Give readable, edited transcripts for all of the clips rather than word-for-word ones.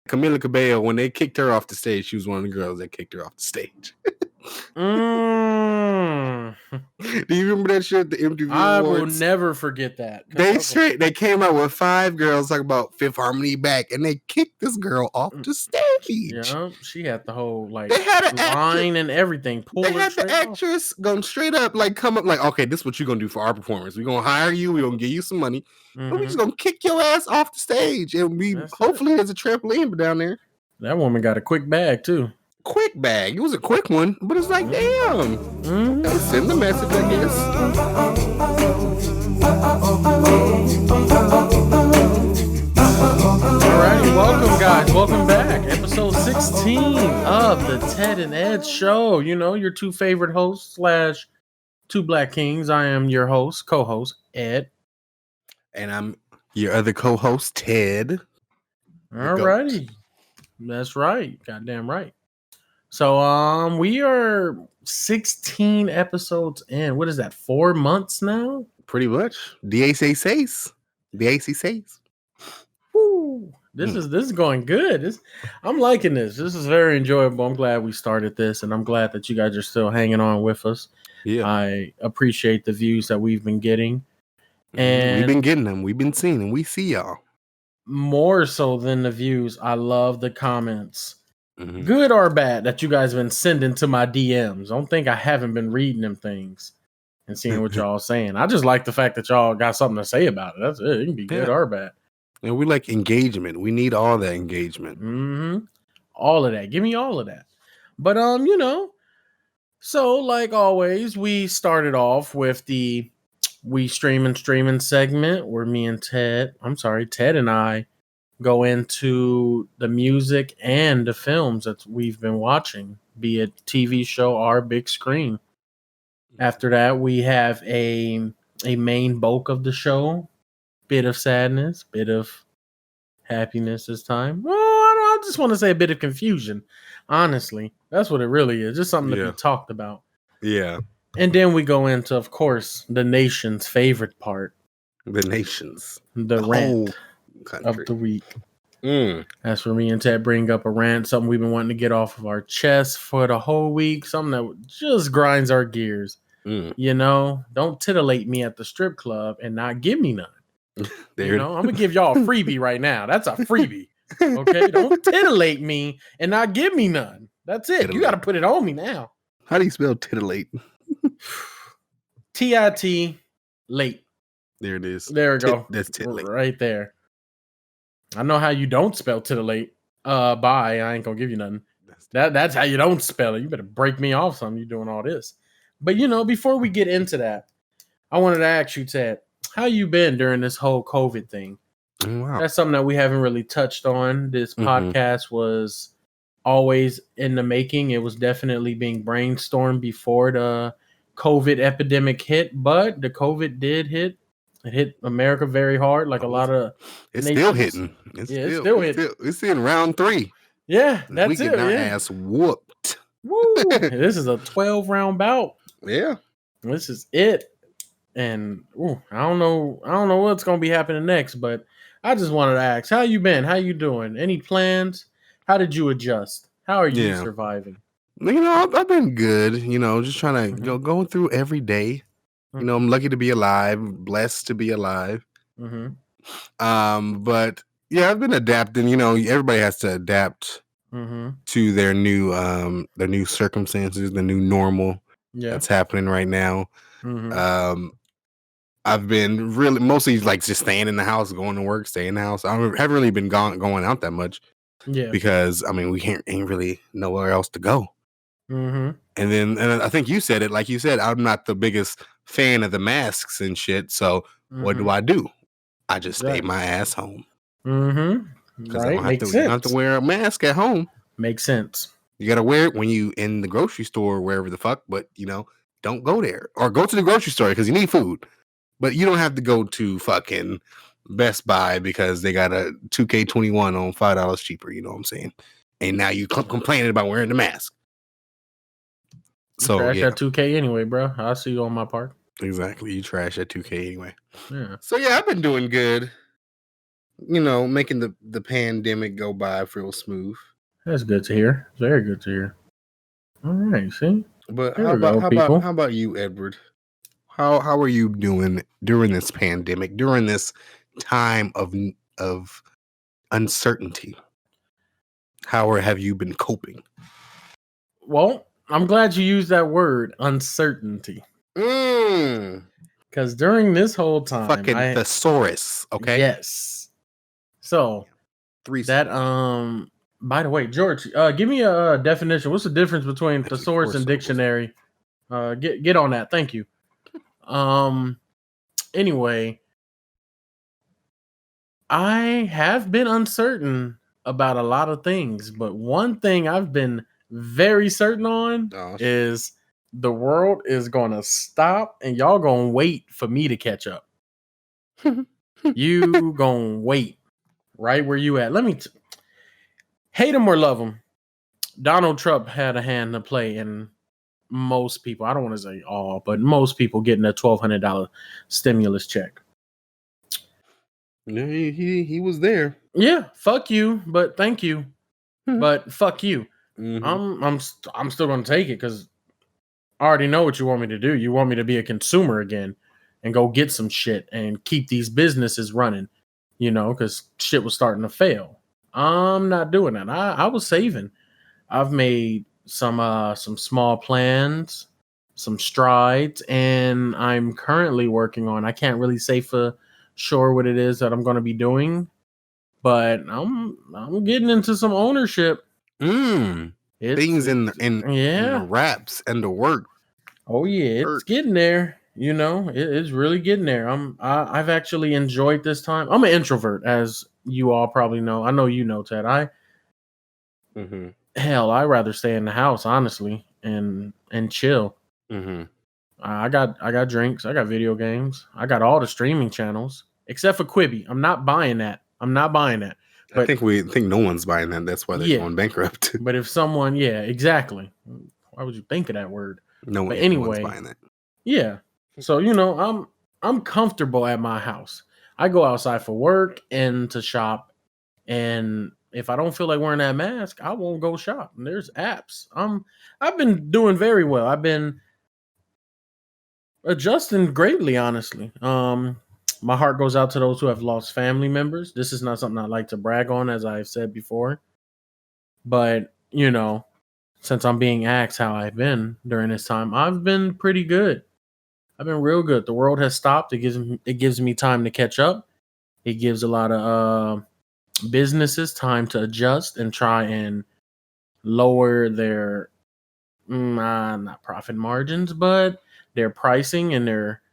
Camila Cabello, when they kicked her off the stage, she was one of the girls that kicked her off the stage. Do you remember that shit at the MTV I Awards? will never forget that. They came out with 5 girls talking about Fifth Harmony back, and they kicked this girl off the stage. Yeah, she had the whole they had an line and everything. They had the actress going straight up, like come up, like, okay, this is what you're gonna do for our performance. We're gonna hire you. We're gonna give you some money, and we're just gonna kick your ass off the stage, and hopefully there's a trampoline down there. That woman got a quick bag too. Quick bag. It was a quick one, but it's like, damn. Send the message, I guess. Alrighty, welcome guys. Welcome back. Episode 16 of the Ted and Ed Show. You know, your 2 favorite hosts / 2 Black Kings. I am your host, co-host, Ed. And I'm your other co-host, Ted. Alrighty. That's right. Goddamn right. So we are 16 episodes in. What is that? 4 months now? Pretty much. The AC says. Woo. This is going good. I'm liking this. This is very enjoyable. I'm glad we started this, and I'm glad that you guys are still hanging on with us. Yeah. I appreciate the views that we've been getting. And we've been getting them. We've been seeing them. We see y'all. More so than the views, I love the comments. Good or bad, that you guys have been sending to my DMs. Don't think I haven't been reading them things and seeing what y'all saying. I just like the fact that y'all got something to say about it. That's it. It can be good or bad. And we like engagement. We need all that engagement. All of that. Give me all of that. But you know, so like always, we started off with the We Streaming segment where Ted and I go into the music and the films that we've been watching, be it TV show or big screen. After that, we have a main bulk of the show, bit of sadness, bit of happiness this time. Well, I just want to say a bit of confusion. Honestly, that's what it really is. Just something to be talked about. Yeah. And then we go into, of course, the nation's favorite part. The rant of the week. That's where me and Ted bring up a rant, something we've been wanting to get off of our chest for the whole week, something that just grinds our gears. You know, don't titillate me at the strip club and not give me none. I'm gonna give y'all a freebie right now. That's a freebie. Okay, don't titillate me and not give me none. That's it. Titillate. You got to put it on me now. How do you spell titillate? TIT late. There it is. There we go. That's titillate right there. I know how you don't spell titillate. Bye. I ain't gonna give you nothing. That's how you don't spell it. You better break me off something. You doing all this. But you know, before we get into that, I wanted to ask you, Ted, how you been during this whole COVID thing? Wow. That's something that we haven't really touched on. This podcast was always in the making. It was definitely being brainstormed before the COVID epidemic hit, but the COVID did hit. It hit America very hard, like a lot of. It's still hitting. It's still hitting. It's in round 3. Yeah, that's we get our ass whooped. Woo! This is a 12-round bout. Yeah, this is it. And I don't know what's gonna be happening next, but I just wanted to ask, how you been? How you doing? Any plans? How did you adjust? How are you surviving? You know, I've been good. You know, just trying to going through every day. You know, I'm lucky to be alive, blessed to be alive. But yeah, I've been adapting. You know, everybody has to adapt to their new circumstances, the new normal that's happening right now. I've been really mostly like just staying in the house, going to work, staying in the house. I haven't really been going out that much. Yeah, because I mean we ain't really nowhere else to go. And I think you said it, like you said, I'm not the biggest fan of the masks and shit. So what do? I just stay my ass home. Because I don't have to wear a mask at home. Makes sense. You got to wear it when you in the grocery store or wherever the fuck, but you know, don't go there or go to the grocery store because you need food. But you don't have to go to fucking Best Buy because they got a 2K21 on $5 cheaper. You know what I'm saying? And now you complaining about wearing the mask. So trash at 2K anyway, bro. I'll see you on my part. Exactly. You trash at 2K anyway. Yeah. So yeah, I've been doing good. making the pandemic go by real smooth. That's good to hear. Very good to hear. All right, see? But There we go, people. how about you, Edward? How are you doing during this pandemic, during this time of uncertainty? Have you been coping? Well, I'm glad you used that word, uncertainty. Because during this whole time, Fucking thesaurus, okay? Yes. So Three that by the way, George, give me a definition. What's the difference between Actually, thesaurus 4 and syllables. dictionary? Get on that. Thank you. Anyway, I have been uncertain about a lot of things, but one thing I've been very certain on is the world is gonna stop and y'all gonna wait for me to catch up. You gonna wait right where you at. Hate him or love him. Donald Trump had a hand to play in most people. I don't want to say all, but most people getting a $1,200 stimulus check. Yeah, he was there. Yeah, fuck you, but thank you. But fuck you. Mm-hmm. I'm still gonna take it because I already know what you want me to do. You want me to be a consumer again and go get some shit and keep these businesses running, because shit was starting to fail. I'm not doing that. I was saving. I've made some small plans, some strides, and I'm currently working on. I can't really say for sure what it is that I'm going to be doing, but I'm getting into some ownership. Things in the wraps and the work. Oh yeah, it's getting there. It's really getting there. I've actually enjoyed this time. I'm an introvert, as you all probably know. I know you know, Ted. Hell, I'd rather stay in the house, honestly, and chill. I got drinks. I got video games. I got all the streaming channels except for Quibi. I'm not buying that. But I think no one's buying that. That's why they're going bankrupt. But if someone, yeah, exactly. Why would you think of that word? No one. But anyway, no one's buying that. Yeah. So I'm comfortable at my house. I go outside for work and to shop, and if I don't feel like wearing that mask, I won't go shop. And there's apps. I've been doing very well. I've been adjusting greatly, honestly. My heart goes out to those who have lost family members. This is not something I like to brag on, as I've said before. But, since I'm being asked how I've been during this time, I've been pretty good. I've been real good. The world has stopped. It gives me time to catch up. It gives a lot of businesses time to adjust and try and lower their not profit margins, but their pricing and their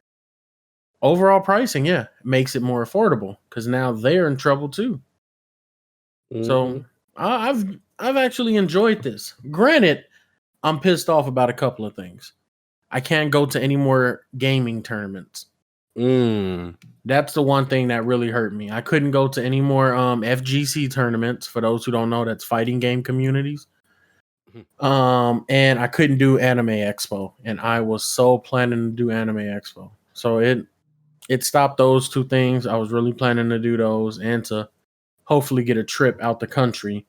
overall pricing. Yeah, makes it more affordable because now they're in trouble too. So I've actually enjoyed this. Granted, I'm pissed off about a couple of things. I can't go to any more gaming tournaments. That's the one thing that really hurt me. I couldn't go to any more FGC tournaments. For those who don't know, that's fighting game communities. And I couldn't do Anime Expo, and I was so planning to do Anime Expo. So it stopped those two things. I was really planning to do those and to hopefully get a trip out the country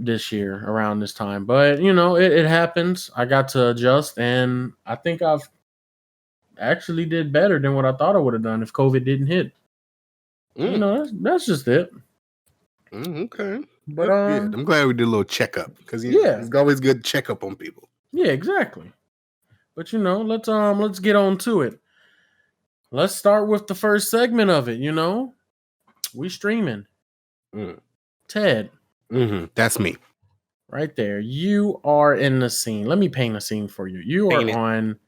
this year around this time. But it happens. I got to adjust, and I think I've actually did better than what I thought I would have done if COVID didn't hit. That's just it. Okay, but good. I'm glad we did a little checkup because it's always good to check up on people. Yeah, exactly. But let's get on to it. Let's start with the first segment of it. We streaming. Ted. That's me. Right there. You are in the scene. Let me paint a scene for you. You are on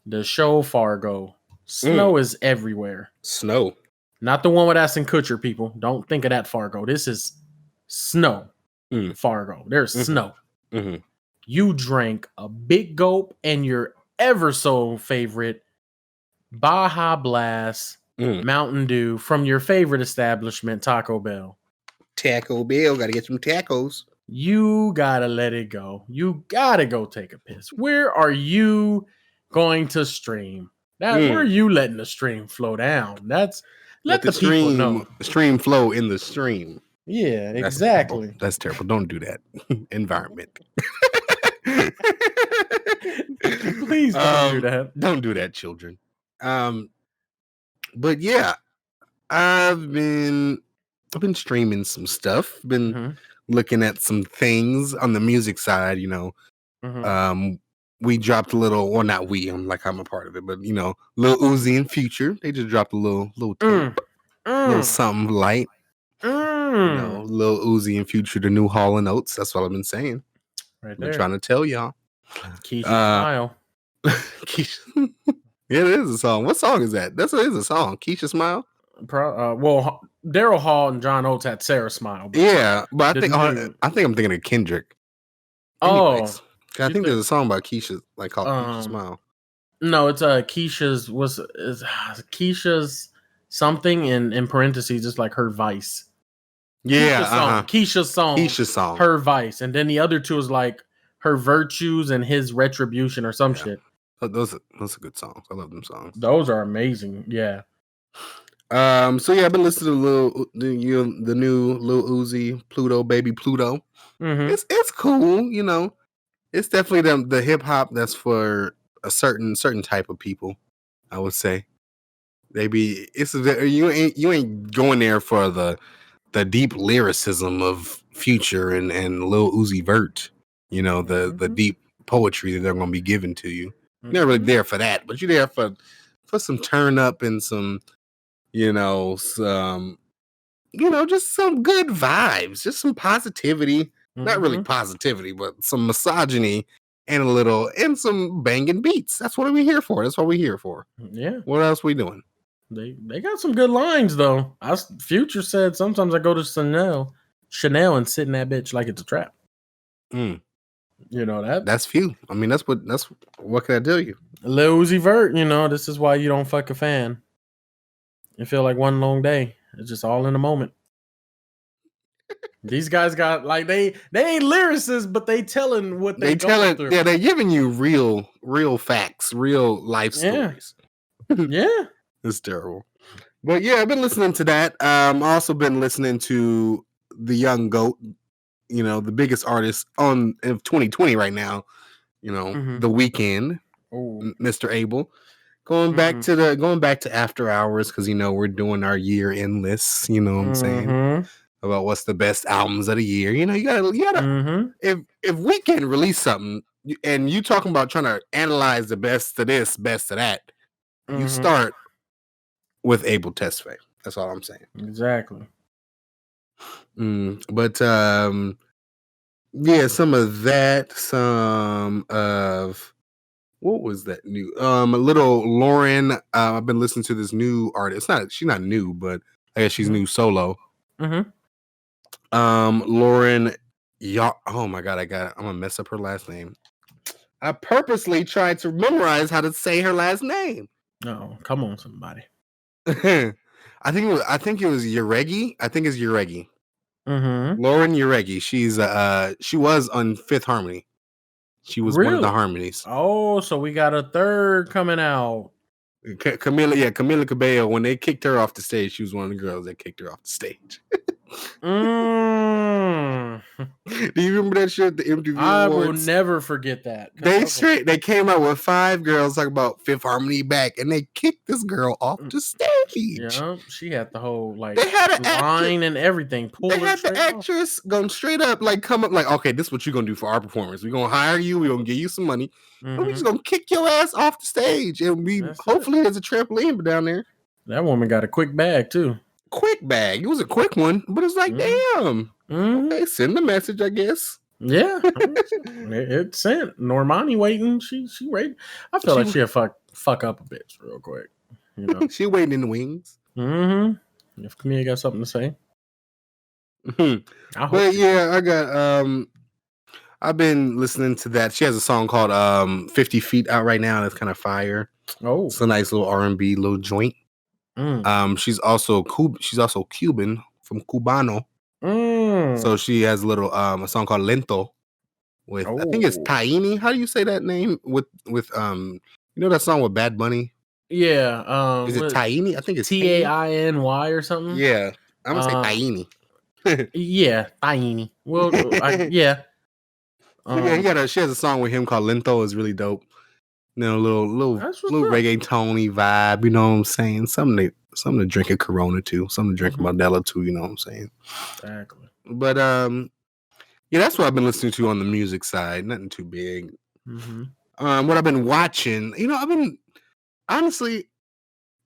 the show Fargo. Snow is everywhere. Snow. Not the one with Ashton Kutcher, people. Don't think of that Fargo. This is snow. Fargo. There's snow. You drank a big gulp and your ever so favorite Baja Blast Mountain Dew from your favorite establishment, Taco Bell. Taco Bell, gotta get some tacos. You gotta let it go. You gotta go take a piss. Where are you going to stream? Where are you letting the stream flow down? Let the people know. stream flow in the stream. Yeah, That's exactly. terrible. That's terrible. Don't do that. Environment. Please don't do that. Don't do that, children. But yeah, I've been streaming some stuff. Been looking at some things on the music side. We dropped a little, or not we. I'm a part of it, but Lil Uzi and Future. They just dropped a little tape, little something light. Lil Uzi and Future, the new Hall and Oates. That's what I've been saying. Right I've there. been trying to tell y'all. Keisha Smile. Keisha. Yeah, it is a song. What song is that? That is a song. Keisha Smile. Well, Daryl Hall and John Oates had Sarah Smile. Yeah, but I think I'm thinking of Kendrick. Anyways, I think there's a song about Keisha, like called Keisha Smile. No, it's Keisha's Keisha's something in parentheses, just like her vice. Yeah, Keisha's song, her vice, and then the other two is like her virtues and his retribution or some shit. Those are good songs. I love them songs. Those are amazing. Yeah. So yeah, I've been listening to the new Lil Uzi, Pluto, Baby Pluto. It's cool, It's definitely the hip hop that's for a certain type of people. I would say, you ain't going there for the deep lyricism of Future and Lil Uzi Vert. The deep poetry that they're going to be giving to you. You're not really there for that, but you're there for some turn up and some, just some good vibes, just some positivity. Not really positivity, but some misogyny and some banging beats. That's what we're here for. That's what we're here for. Yeah. What else we doing? They got some good lines though. Future said sometimes I go to Chanel and sit in that bitch like it's a trap. That's few. I mean, that's what can I tell you? Lil Uzi Vert, this is why you don't fuck a fan. You feel like one long day. It's just all in the moment. These guys got they ain't lyricists, but they telling what they going through. Yeah, they're giving you real facts, real life stories. Yeah. It's terrible. But yeah, I've been listening to that. Also been listening to the Young Goat, the biggest artist of 2020 right now. The Weeknd, Mr. Abel. Going back to After Hours because we're doing our year-end lists. You know what I'm saying? About what's the best albums of the year. You gotta. If Weeknd release something and you talking about trying to analyze the best of this, best of that, you start with Abel Tesfaye. That's all I'm saying. Exactly. But yeah, some of that, some of what was that new? A little Lauren. I've been listening to this new artist. She's not new, but I guess she's new solo. Lauren. Oh my god, I'm gonna mess up her last name. I purposely tried to memorize how to say her last name. Oh, come on, somebody. I think it was Uregi. I think it's Uregi. Lauren Uregi. She was on Fifth Harmony. She was one of the harmonies. Oh, so we got a third coming out. Camila Cabello. When they kicked her off the stage, she was one of the girls that kicked her off the stage. Do you remember that shit? The MTV I Awards? will never forget that. They came out with 5 girls talking about Fifth Harmony back, and they kicked this girl off the stage. Yeah, she had the whole they had an line and everything. They had the actress going straight up, come up okay, this is what you're gonna do for our performance. We're gonna hire you. We're gonna give you some money, and we're just gonna kick your ass off the stage, and hopefully there's a trampoline down there. That woman got a quick bag too. Quick bag. It was a quick one, but it's damn. Okay, send the message, I guess. Yeah, it sent. Normani waiting. She waiting. I feel like she'll fuck up a bitch real quick. She waiting in the wings. If Camille got something to say, but yeah, I got. I've been listening to that. She has a song called 50 Feet out right now. That's kind of fire. Oh, it's a nice little R&B little joint. She's also Cuban from Cubano. So she has a song called Lento with I think it's Taini. How do you say that name with that song with Bad Bunny? Yeah. Is it What Taini? I think it's Taini. Taiiny or something? Yeah, I'm gonna say Uh, Taini. yeah, Taiiny. Well, yeah. So yeah, Um, she has a song with him called Lento. Is really dope. You know, that's what's little up. reggae-tony vibe. You know what I'm saying? Something to drink a Corona to. Something to drink a Mhm. Modelo to. You know what I'm saying? Exactly. But yeah, that's what I've been listening to on the music side. Nothing too big. Mm-hmm. What I've been watching, I've been honestly,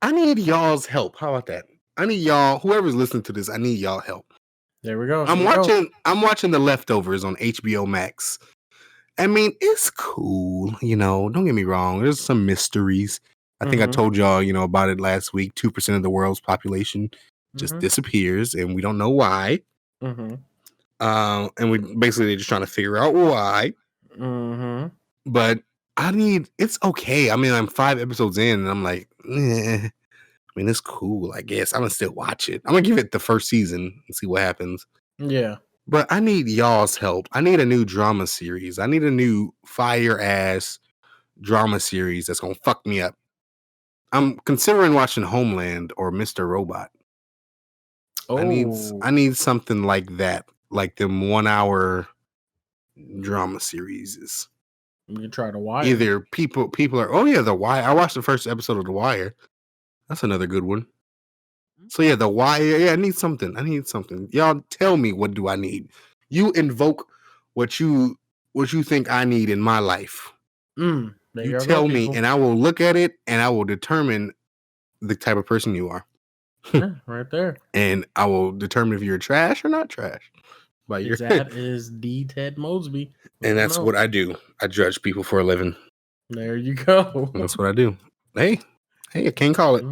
I need y'all's help. How about that? I need y'all, whoever's listening to this, I need y'all help. There we go. I'm watching The Leftovers on HBO Max. I mean, it's cool, don't get me wrong. There's some mysteries. I think I Mm-hmm. told y'all, about it last week. 2% of the world's population just Mm-hmm. disappears, and we don't know why. Mm-hmm. And we basically they're just trying to figure out why. Mm-hmm. But it's okay. I mean, I'm 5 episodes in, and I'm like, I mean, it's cool, I guess. I'm gonna still watch it. I'm gonna give it the first season and see what happens. Yeah. But I need y'all's help. I need a new drama series. I need a new fire ass drama series that's gonna fuck me up. I'm considering watching Homeland or Mr. Robot. Oh, I need something like that, like them 1 hour drama series. you can try The Wire. Either people are The Wire. I watched the first episode of The Wire. That's another good one. So yeah, The Wire. Yeah, I need something. Y'all tell me, what do I need? You invoke what you think I need in my life. There You you go, tell me, people. and I will look at it, and I will determine the type of person you are. Yeah, right there. And I will determine if you're trash or not trash. By your That is D. Ted Mosby. And that's what I do. I judge people for a living. There you go. That's what I do. Hey, I can't call it.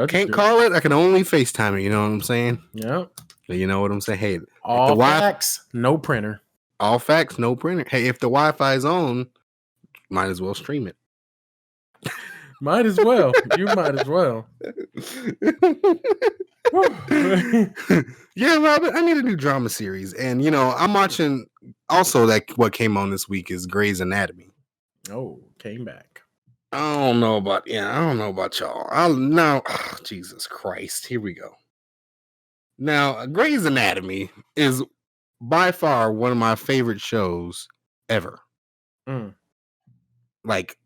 Can't call it. I can only FaceTime it. You know what I'm saying? Yep. You know what I'm saying? Hey, all facts, no printer. All facts, no printer. Hey, if the Wi-Fi is on, might as well stream it. Might as well. You might as well. Yeah, Robert, I need a new drama series. And, I'm watching also what came on this week is Grey's Anatomy. Oh, came back. I don't know about y'all. Jesus Christ. Here we go. Now, Grey's Anatomy is by far one of my favorite shows ever. Like,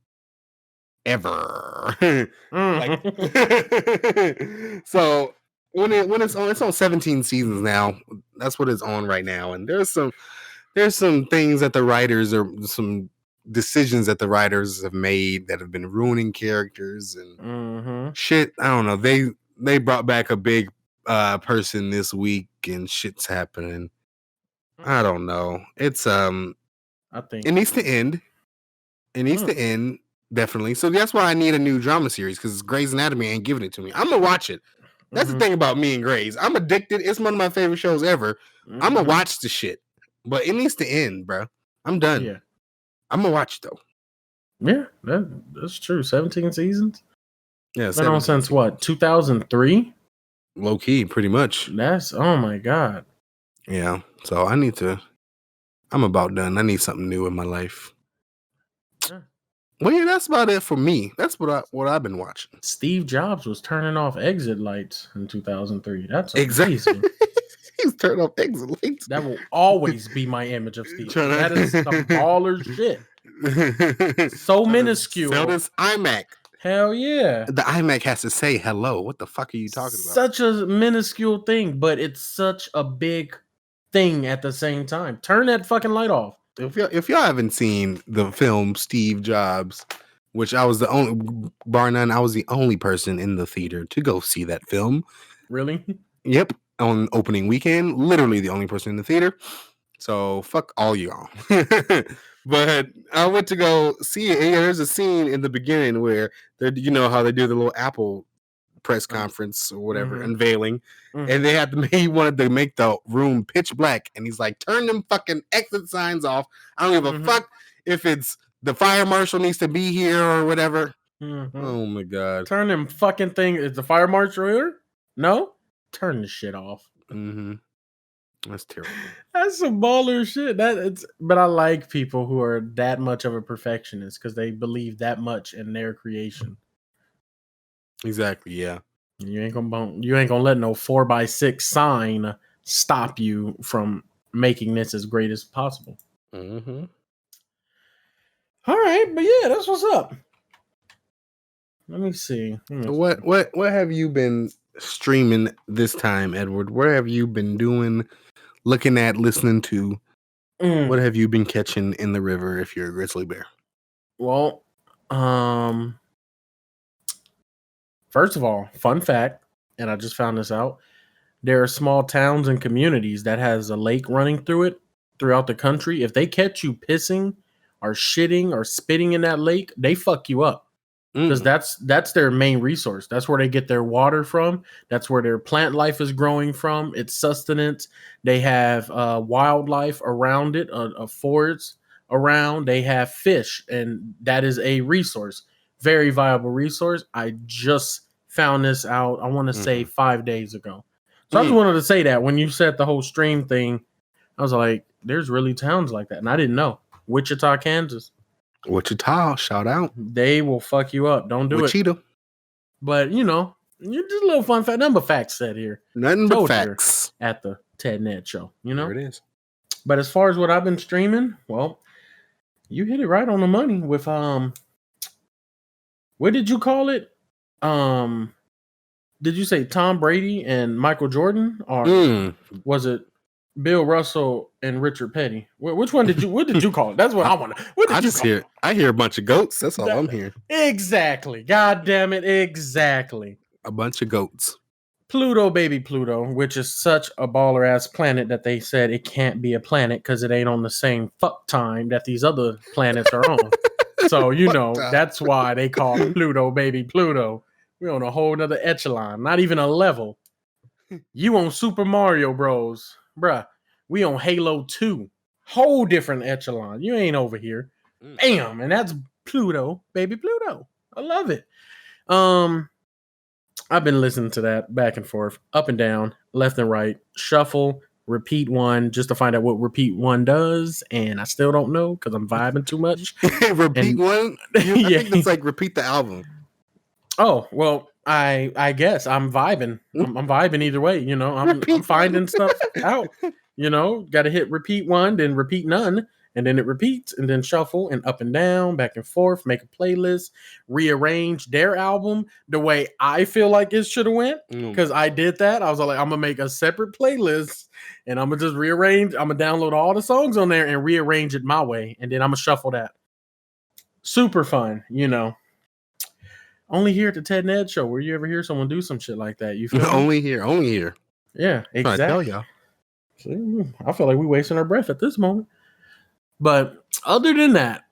ever. So when it's on 17 seasons now. That's what it's on right now. And there's some things that the writers or some decisions that the writers have made that have been ruining characters and shit. I don't know. They brought back a big person this week and shit's happening. I don't know. It's I think it needs to end. It needs to end, definitely. So that's why I need a new drama series, because Grey's Anatomy ain't giving it to me. I'm gonna watch it. That's the thing about me and Grey's. I'm addicted. It's one of my favorite shows ever. I'm gonna watch the shit, but it needs to end, bro. I'm done. Yeah. I'm gonna watch though. Yeah, that's true. 17 seasons. Yeah, been on since what? 2003. Low key, pretty much. That's oh my god. Yeah. So I'm about done. I need something new in my life. Yeah. Well, yeah, that's about it for me. That's what I've been watching. Steve Jobs was turning off exit lights in 2003. That's amazing. He's turning off exit lights. That will always be my image of Steve. That is some baller shit. So minuscule. Sell this iMac. Hell yeah. The iMac has to say hello. What the fuck are you talking about? Such a minuscule thing, but it's such a big thing at the same time. Turn that fucking light off. If y'all haven't seen the film Steve Jobs, which I was the only, bar none, I was the only person in the theater to go see that film. Really? Yep. On opening weekend, literally the only person in the theater. So fuck all y'all. But I went to go see it. And there's a scene in the beginning where you know how they do the little Apple press conference or whatever, unveiling. And they had to he wanted to make the room pitch black. And he's like, turn them fucking exit signs off. I don't give a fuck if it's the fire marshal needs to be here or whatever. Oh my god. Turn them fucking thing. Is the fire marshal here? No? Turn the shit off. That's terrible. That's some baller shit. But I like people who are that much of a perfectionist because they believe that much in their creation. Exactly. Yeah. You ain't gonna let no 4x6 sign stop you from making this as great as possible. Mm-hmm. All right, but yeah, that's what's up. Let me see. So what have you been streaming this time, Edward? What have you been doing, looking at, listening to? What have you been catching in the river if you're a grizzly bear? Well, first of all, fun fact, and I just found this out. There are small towns and communities that has a lake running through it throughout the country. If they catch you pissing or shitting or spitting in that lake, they fuck you up. Because that's their main resource. That's where they get their water from. That's where their plant life is growing from. It's sustenance. They have wildlife around it, a forest around. They have fish, and that is a resource, very viable resource. I just found this out. I want to say 5 days ago. So I just wanted to say that when you said the whole stream thing, I was like, "There's really towns like that," and I didn't know. Wichita, Kansas. Wichita, shout out. They will fuck you up. Don't do Wichita. it. But you just a little fun fact. Number facts said here. Nothing but facts at the Ted Ned show. There it is. But as far as what I've been streaming, well, you hit it right on the money with what did you call it? Did you say Tom Brady and Michael Jordan, or was it Bill Russell and Richard Petty? Which one did you? What did you call it? That's what I want to. What did you call it? I hear a bunch of goats. That's all I'm hearing. Exactly. God damn it. Exactly. A bunch of goats. Pluto, baby Pluto, which is such a baller ass planet that they said it can't be a planet because it ain't on the same fuck time that these other planets are on. So that's why they call Pluto, baby Pluto. We on a whole nother echelon, not even a level. You on Super Mario Bros. Bruh, we on Halo 2. Whole different echelon. You ain't over here. Bam! And that's Pluto, baby Pluto. I love it. I've been listening to that back and forth, up and down, left and right, shuffle, repeat one, just to find out what repeat one does, and I still don't know because I'm vibing too much. Repeat one? I think it's like repeat the album. Oh, well, I guess I'm vibing. I'm vibing either way, I'm finding stuff out. Got to hit repeat one, then repeat none, and then it repeats, and then shuffle and up and down, back and forth, make a playlist, rearrange their album the way I feel like it should have went. Because I did that. I was like, I'm gonna make a separate playlist and I'm gonna just rearrange. I'm gonna download all the songs on there and rearrange it my way, and then I'm gonna shuffle that. Super fun, Only here at the Ted Ned show where you ever hear someone do some shit like that. You feel only here. Yeah, exactly. I tell y'all. See, I feel like we're wasting our breath at this moment. But other than that,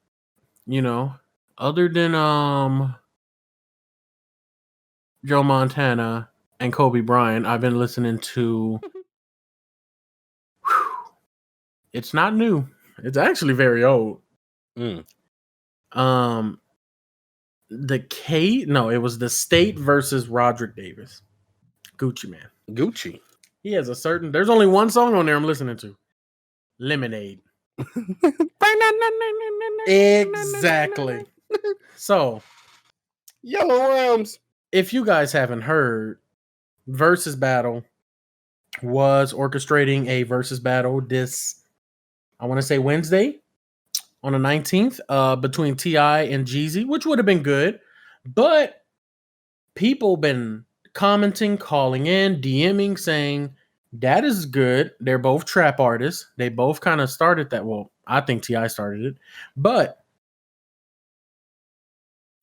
other than Joe Montana and Kobe Bryant, I've been listening to. It's not new. It's actually very old. It was the State versus Roderick Davis. Gucci Man. Gucci. He has there's only one song on there I'm listening to. Lemonade. Exactly. So, Yellow Rams. If you guys haven't heard, Versus Battle was orchestrating a versus battle this, I want to say Wednesday on the 19th, between T.I. and Jeezy, which would have been good. But people been commenting, calling in, DMing, saying that is good. They're both trap artists. They both kind of started that. Well, I think T.I. started it. But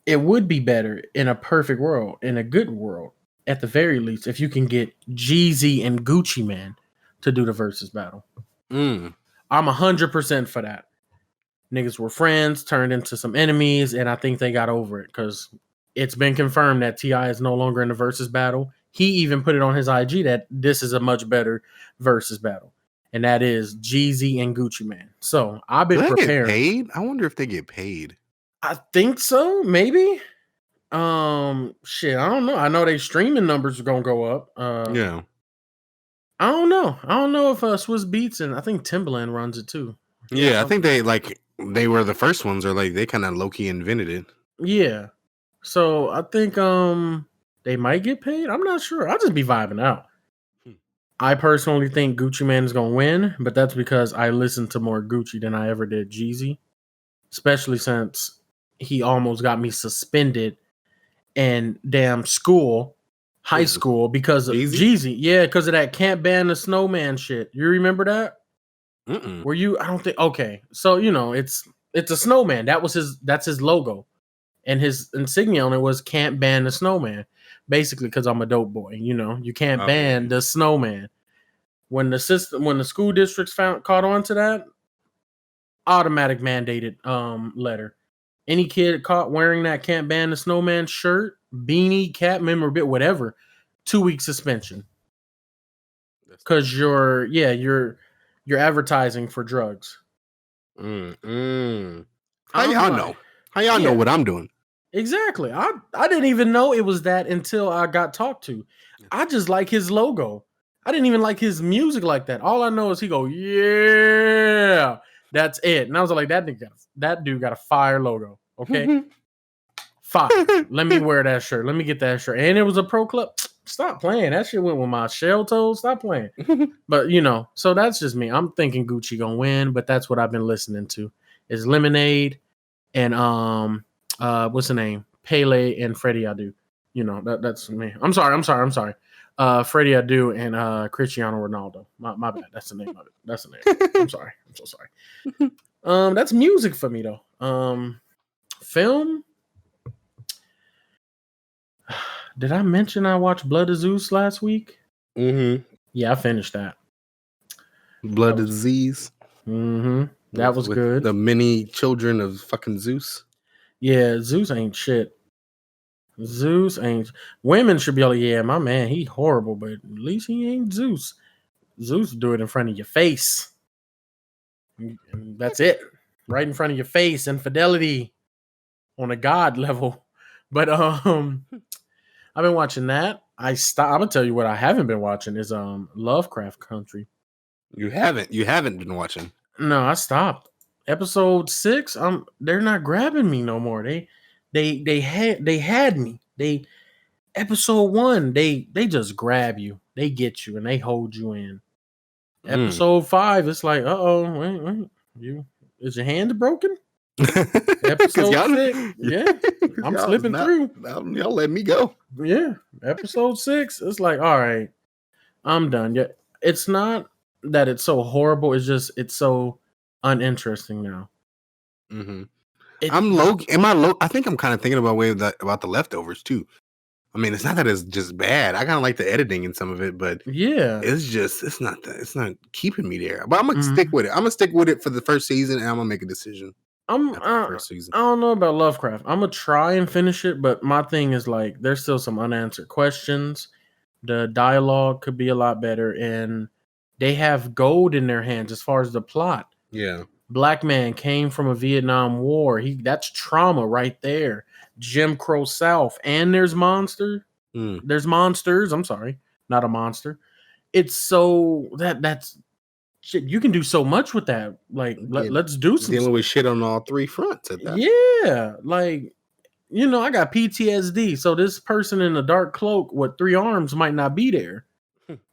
it would be better in a perfect world, in a good world, at the very least, if you can get Jeezy and Gucci Man to do the versus battle. I'm 100% for that. Niggas were friends, turned into some enemies, and I think they got over it because it's been confirmed that T.I. is no longer in the versus battle. He even put it on his IG that this is a much better versus battle, and that is Jeezy and Gucci Man. So I've been prepared. Get paid? I wonder if they get paid. I think so, maybe. Shit, I don't know. I know they streaming numbers are gonna go up. Yeah. I don't know. I don't know if Swiss Beats and I think Timbaland runs it too. Yeah, I think they were the first ones, or like they kind of low key invented it. Yeah. So I think They might get paid. I'm not sure. I'll just be vibing out. Hmm. I personally think Gucci Mane is gonna win, but that's because I listen to more Gucci than I ever did Jeezy, especially since he almost got me suspended in damn school, high Who's this? school, because of Jeezy? Jeezy. Yeah, because of that can't ban the snowman shit. You remember that? Mm-mm. Were you? I don't think. Okay, so it's a snowman. That's his logo, and his insignia on it was "Can't ban the snowman." Basically, because I'm a dope boy. You can't Oh, yeah. ban the snowman. When the school districts caught on to that, automatic mandated letter. Any kid caught wearing that "Can't ban the snowman" shirt, beanie, cap, memorabilia, whatever, 2 week suspension. That's Because you're advertising for drugs. Mm-mm. How I'm y'all like, know? How y'all know yeah, what I'm doing? exactly. I didn't even know it was that until I got talked to. I just like his logo. I didn't even like his music like that. All I know is he go, yeah, that's it. And I was like, that dude got a fire logo. Okay, fire. Let me wear that shirt. Let me get that shirt. And it was a pro club. Stop playing. That shit went with my shell toes. Stop playing. But so that's just me. I'm thinking Gucci gonna win, but that's what I've been listening to. Is Lemonade and what's the name? Pele and Freddie Adu. That's me. I'm sorry. Freddie Adu and Cristiano Ronaldo. My bad. That's the name of it. That's the name. I'm sorry. I'm so sorry. That's music for me though. Film. Did I mention I watched Blood of Zeus last week? Mm-hmm. Yeah, I finished that. Blood disease That was with good. the many children of fucking Zeus. Yeah, Zeus ain't shit. Zeus ain't. Women should be like, yeah, my man, he horrible, but at least he ain't Zeus. Zeus do it in front of your face. And that's it. Right in front of your face. Infidelity on a god level. But I've been watching that. I'm gonna tell you what I haven't been watching is Lovecraft Country. You haven't been watching. No, I stopped. Episode 6, they're not grabbing me no more. They had me. Episode 1, they just grab you. They get you and they hold you in. Episode 5, it's like, wait. Is your hand broken? Episode 6, yeah. I'm slipping through. Y'all let me go. Yeah. Episode 6, it's like, all right, I'm done. Yeah. It's not that it's so horrible, it's so uninteresting now. Mm-hmm. It, I'm low. Am I low? I think I'm kind of thinking about the leftovers too. I mean, it's not that it's just bad. I kind of like the editing in some of it, but yeah. it's not that. It's not keeping me there. But I'm gonna Mhm. stick with it. I'm gonna stick with it for the first season, and I'm gonna make a decision after the I first season. don't know about Lovecraft. I'm gonna try and finish it, but my thing is like there's still some unanswered questions. The dialogue could be a lot better, and they have gold in their hands as far as the plot. Yeah. Black man came from a Vietnam War. That's trauma right there. Jim Crow South, and there's monster. Mm. There's monsters. I'm sorry, not a monster. It's so that's shit. You can do so much with that. Like let's do some dealing with shit on all three fronts at that. Yeah, like I got PTSD. So this person in a dark cloak with 3 arms might not be there.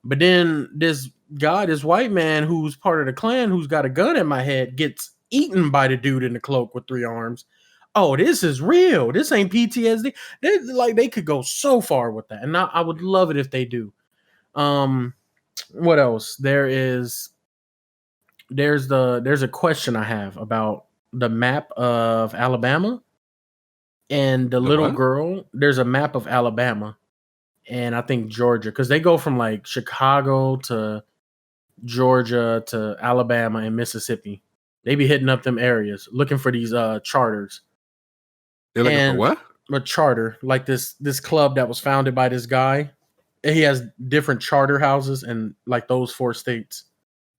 But then this guy, this white man who's part of the clan, who's got a gun in my head, gets eaten by the dude in the cloak with 3 arms. Oh, this is real. This ain't PTSD. They could go so far with that, and I would love it if they do. What else? There's a question I have about the map of Alabama and the little what? girl. There's a map of Alabama and I think Georgia, because they go from like Chicago to Georgia to Alabama and Mississippi. They be hitting up them areas looking for these charters. They're looking for what? A charter, like this club that was founded by this guy. He has different charter houses in like those 4 states.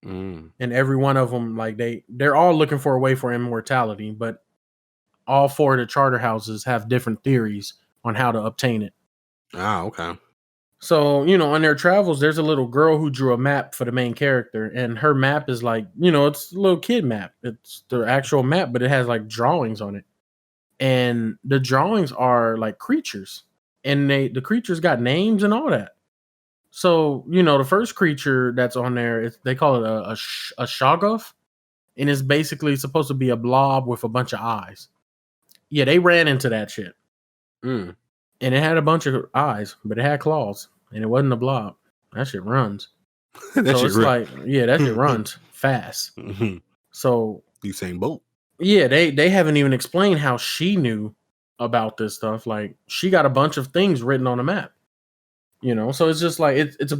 And every one of them, like they're all looking for a way for immortality, but all 4 of the charter houses have different theories on how to obtain it. Ah, okay. So, on their travels, there's a little girl who drew a map for the main character, and her map is like, it's a little kid map. It's the actual map, but it has like drawings on it. And the drawings are like creatures. and the creatures got names and all that. So the first creature that's on there, they call it a shoggoth, and it's basically supposed to be a blob with a bunch of eyes. Yeah, they ran into that shit, Mm. and it had a bunch of eyes, but it had claws, and it wasn't a blob. That shit runs. That So shit it's rip. like, yeah, that shit runs fast. So Usain Bolt. yeah, they haven't even explained how she knew about this stuff. Like, she got a bunch of things written on the map. So it's just like it's a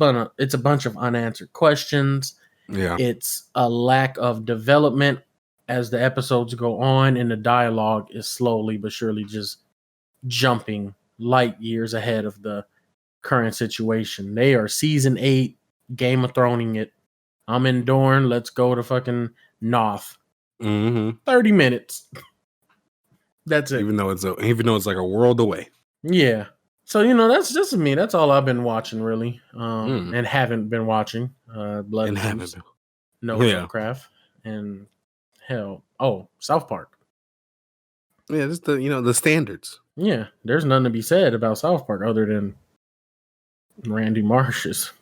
bunch of unanswered questions. Yeah. It's a lack of development as the episodes go on, and the dialogue is slowly but surely just jumping light years ahead of the current situation. They are season 8, Game of Throning it. I'm in Dorne. Let's go to fucking North. 30 minutes. That's it. Even though it's like a world away. Yeah. So that's just me. That's all I've been watching, really, and haven't been watching. Blood and Boost, No Lovecraft, and South Park. Yeah, just the standards. Yeah, there's nothing to be said about South Park other than Randy Marsh is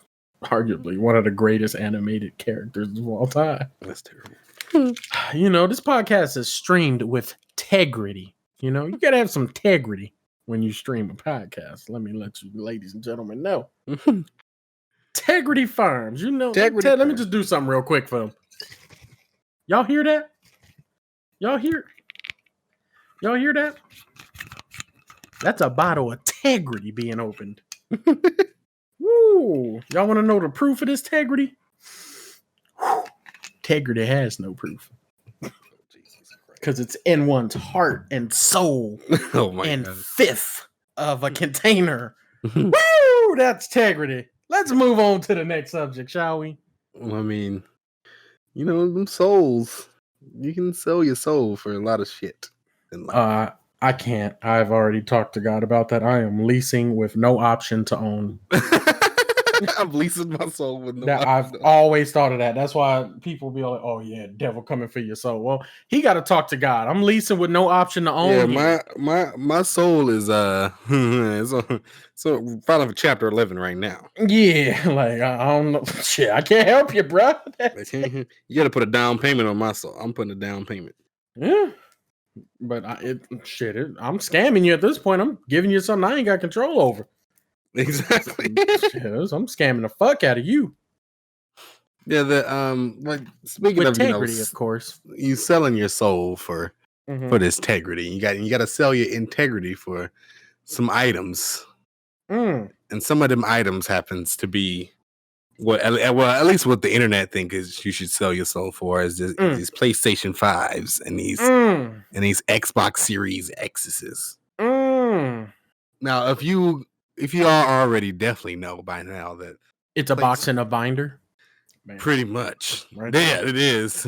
arguably one of the greatest animated characters of all time. That's terrible. This podcast is streamed with integrity. You gotta have some integrity when you stream a podcast. Let you, ladies and gentlemen, know. Integrity Farms. Let me just do something real quick for them. Y'all hear that? Y'all hear that? That's a bottle of integrity being opened. Woo! Y'all want to know the proof of this integrity? Integrity has no proof. Because it's in one's heart and soul. God. Fifth of a container. Woo! That's integrity. Let's move on to the next subject, shall we? I mean, them souls. You can sell your soul for a lot of shit in life. I can't. I've already talked to God about that. I am leasing with no option to own. I'm leasing my soul with no option. I've always thought of that. That's why people be like, "Oh yeah, devil coming for your soul." Well, he got to talk to God. I'm leasing with no option to own. Yeah, my soul is so probably chapter 11 right now. Yeah, like I don't know. Shit, I can't help you, bro. You got to put a down payment on my soul. I'm putting a down payment. Yeah. But I'm scamming you at this point. I'm giving you something I ain't got control over. Exactly. I'm scamming the fuck out of you. Yeah, like speaking with of integrity, of course, you selling your soul for this integrity. You got to sell your integrity for some items, and some of them items happens to be at least what the internet think is you should sell your soul for is these PlayStation 5s and these Xbox Series X's. Now, if you all already definitely know by now that it's a box and a binder. Man. Pretty much. Right. Yeah, it is.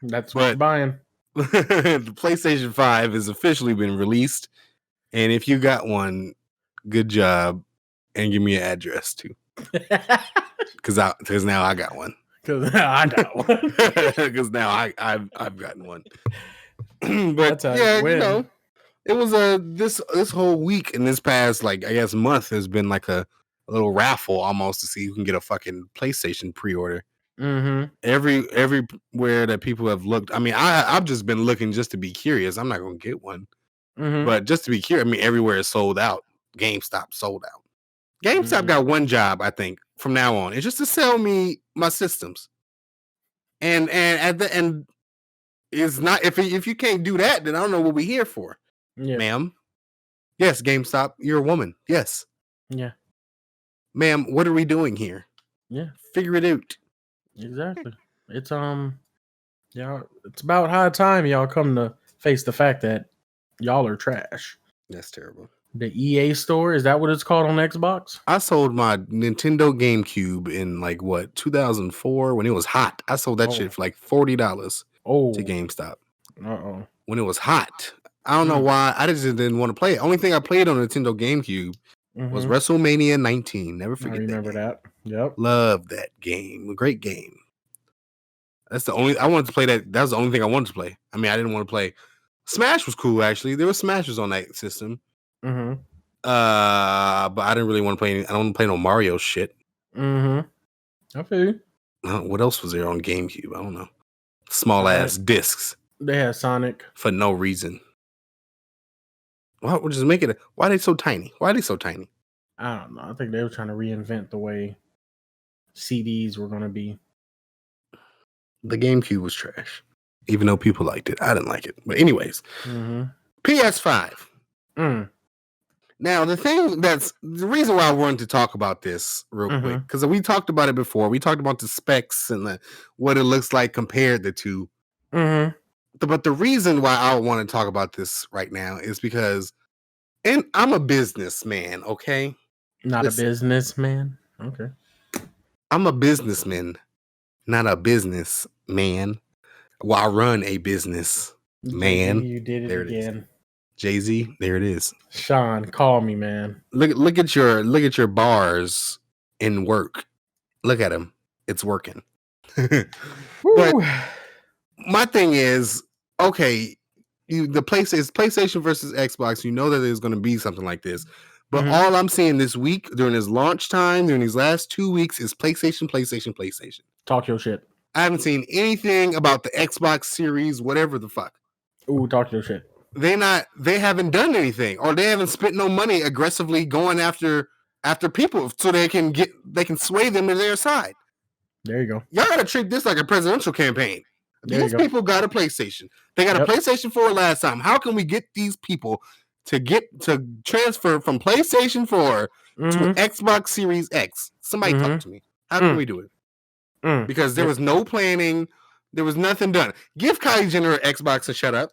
That's what you're buying. The PlayStation 5 has officially been released. And if you got one, good job. And give me an address too. Because now I got one. Because I got one. Because now I've gotten one. But yeah, it was this whole week and this past month has been like a little raffle almost to see who can get a fucking PlayStation pre-order. Everywhere that people have looked, I mean, I've just been looking just to be curious. I'm not gonna get one, but just to be curious. I mean, everywhere is sold out. GameStop sold out. GameStop got one job, I think, from now on. It's just to sell me my systems. And at the end, it's not if you can't do that, then I don't know what we're here for, ma'am. Yes, GameStop, you're a woman. Yes. Yeah. Ma'am, what are we doing here? Yeah. Figure it out. Exactly. It's it's about high time y'all come to face the fact that y'all are trash. That's terrible. The EA store, is that what it's called on Xbox? I sold my Nintendo GameCube in 2004 when it was hot. I sold that shit for $40 to GameStop. When it was hot. I don't know why. I just didn't want to play it. Only thing I played on Nintendo GameCube was WrestleMania 19. Never forget that. I remember that. Yep. Love that game. A great game. That's the only I wanted to play that. That was the only thing I wanted to play. I mean, I didn't want to play. Smash was cool, actually. There were Smashes on that system. But I didn't really want to play. I don't want to play no Mario shit. Mm-hmm. I feel you. What else was there on GameCube? I don't know. Small ass discs They had Sonic for no reason. Why would just make it? Why are they so tiny? Why are they so tiny? I don't know. I think they were trying to reinvent the way CDs were going to be. The GameCube was trash, even though people liked it. I didn't like it. But anyways, PS5. Now, the reason why I wanted to talk about this real quick, because we talked about it before. We talked about the specs and what it looks like compared the two. But the reason why I want to talk about this right now is because, and I'm a businessman, okay? Not a businessman? Okay. I'm a businessman, not a businessman. Well, I run a business, man. You did it there again. It is. Jay-Z, there it is. Sean, call me, man. Look at your bars in work. Look at them. It's working. But my thing is, okay, the PlayStation versus Xbox. You know that there's going to be something like this. But all I'm seeing this week during this launch time, during these last 2 weeks, is PlayStation. Talk your shit. I haven't seen anything about the Xbox Series, whatever the fuck. Ooh, talk your shit. They haven't done anything, or they haven't spent no money aggressively going after people so they can sway them to their side. There you go. Y'all gotta treat this like a presidential campaign. These people got a PlayStation. They got a PlayStation 4 last time. How can we get these people to transfer from PlayStation 4 to Xbox Series X? Somebody talk to me. How can we do it? Because there was no planning. There was nothing done. Give Kylie Jenner an Xbox and shut up.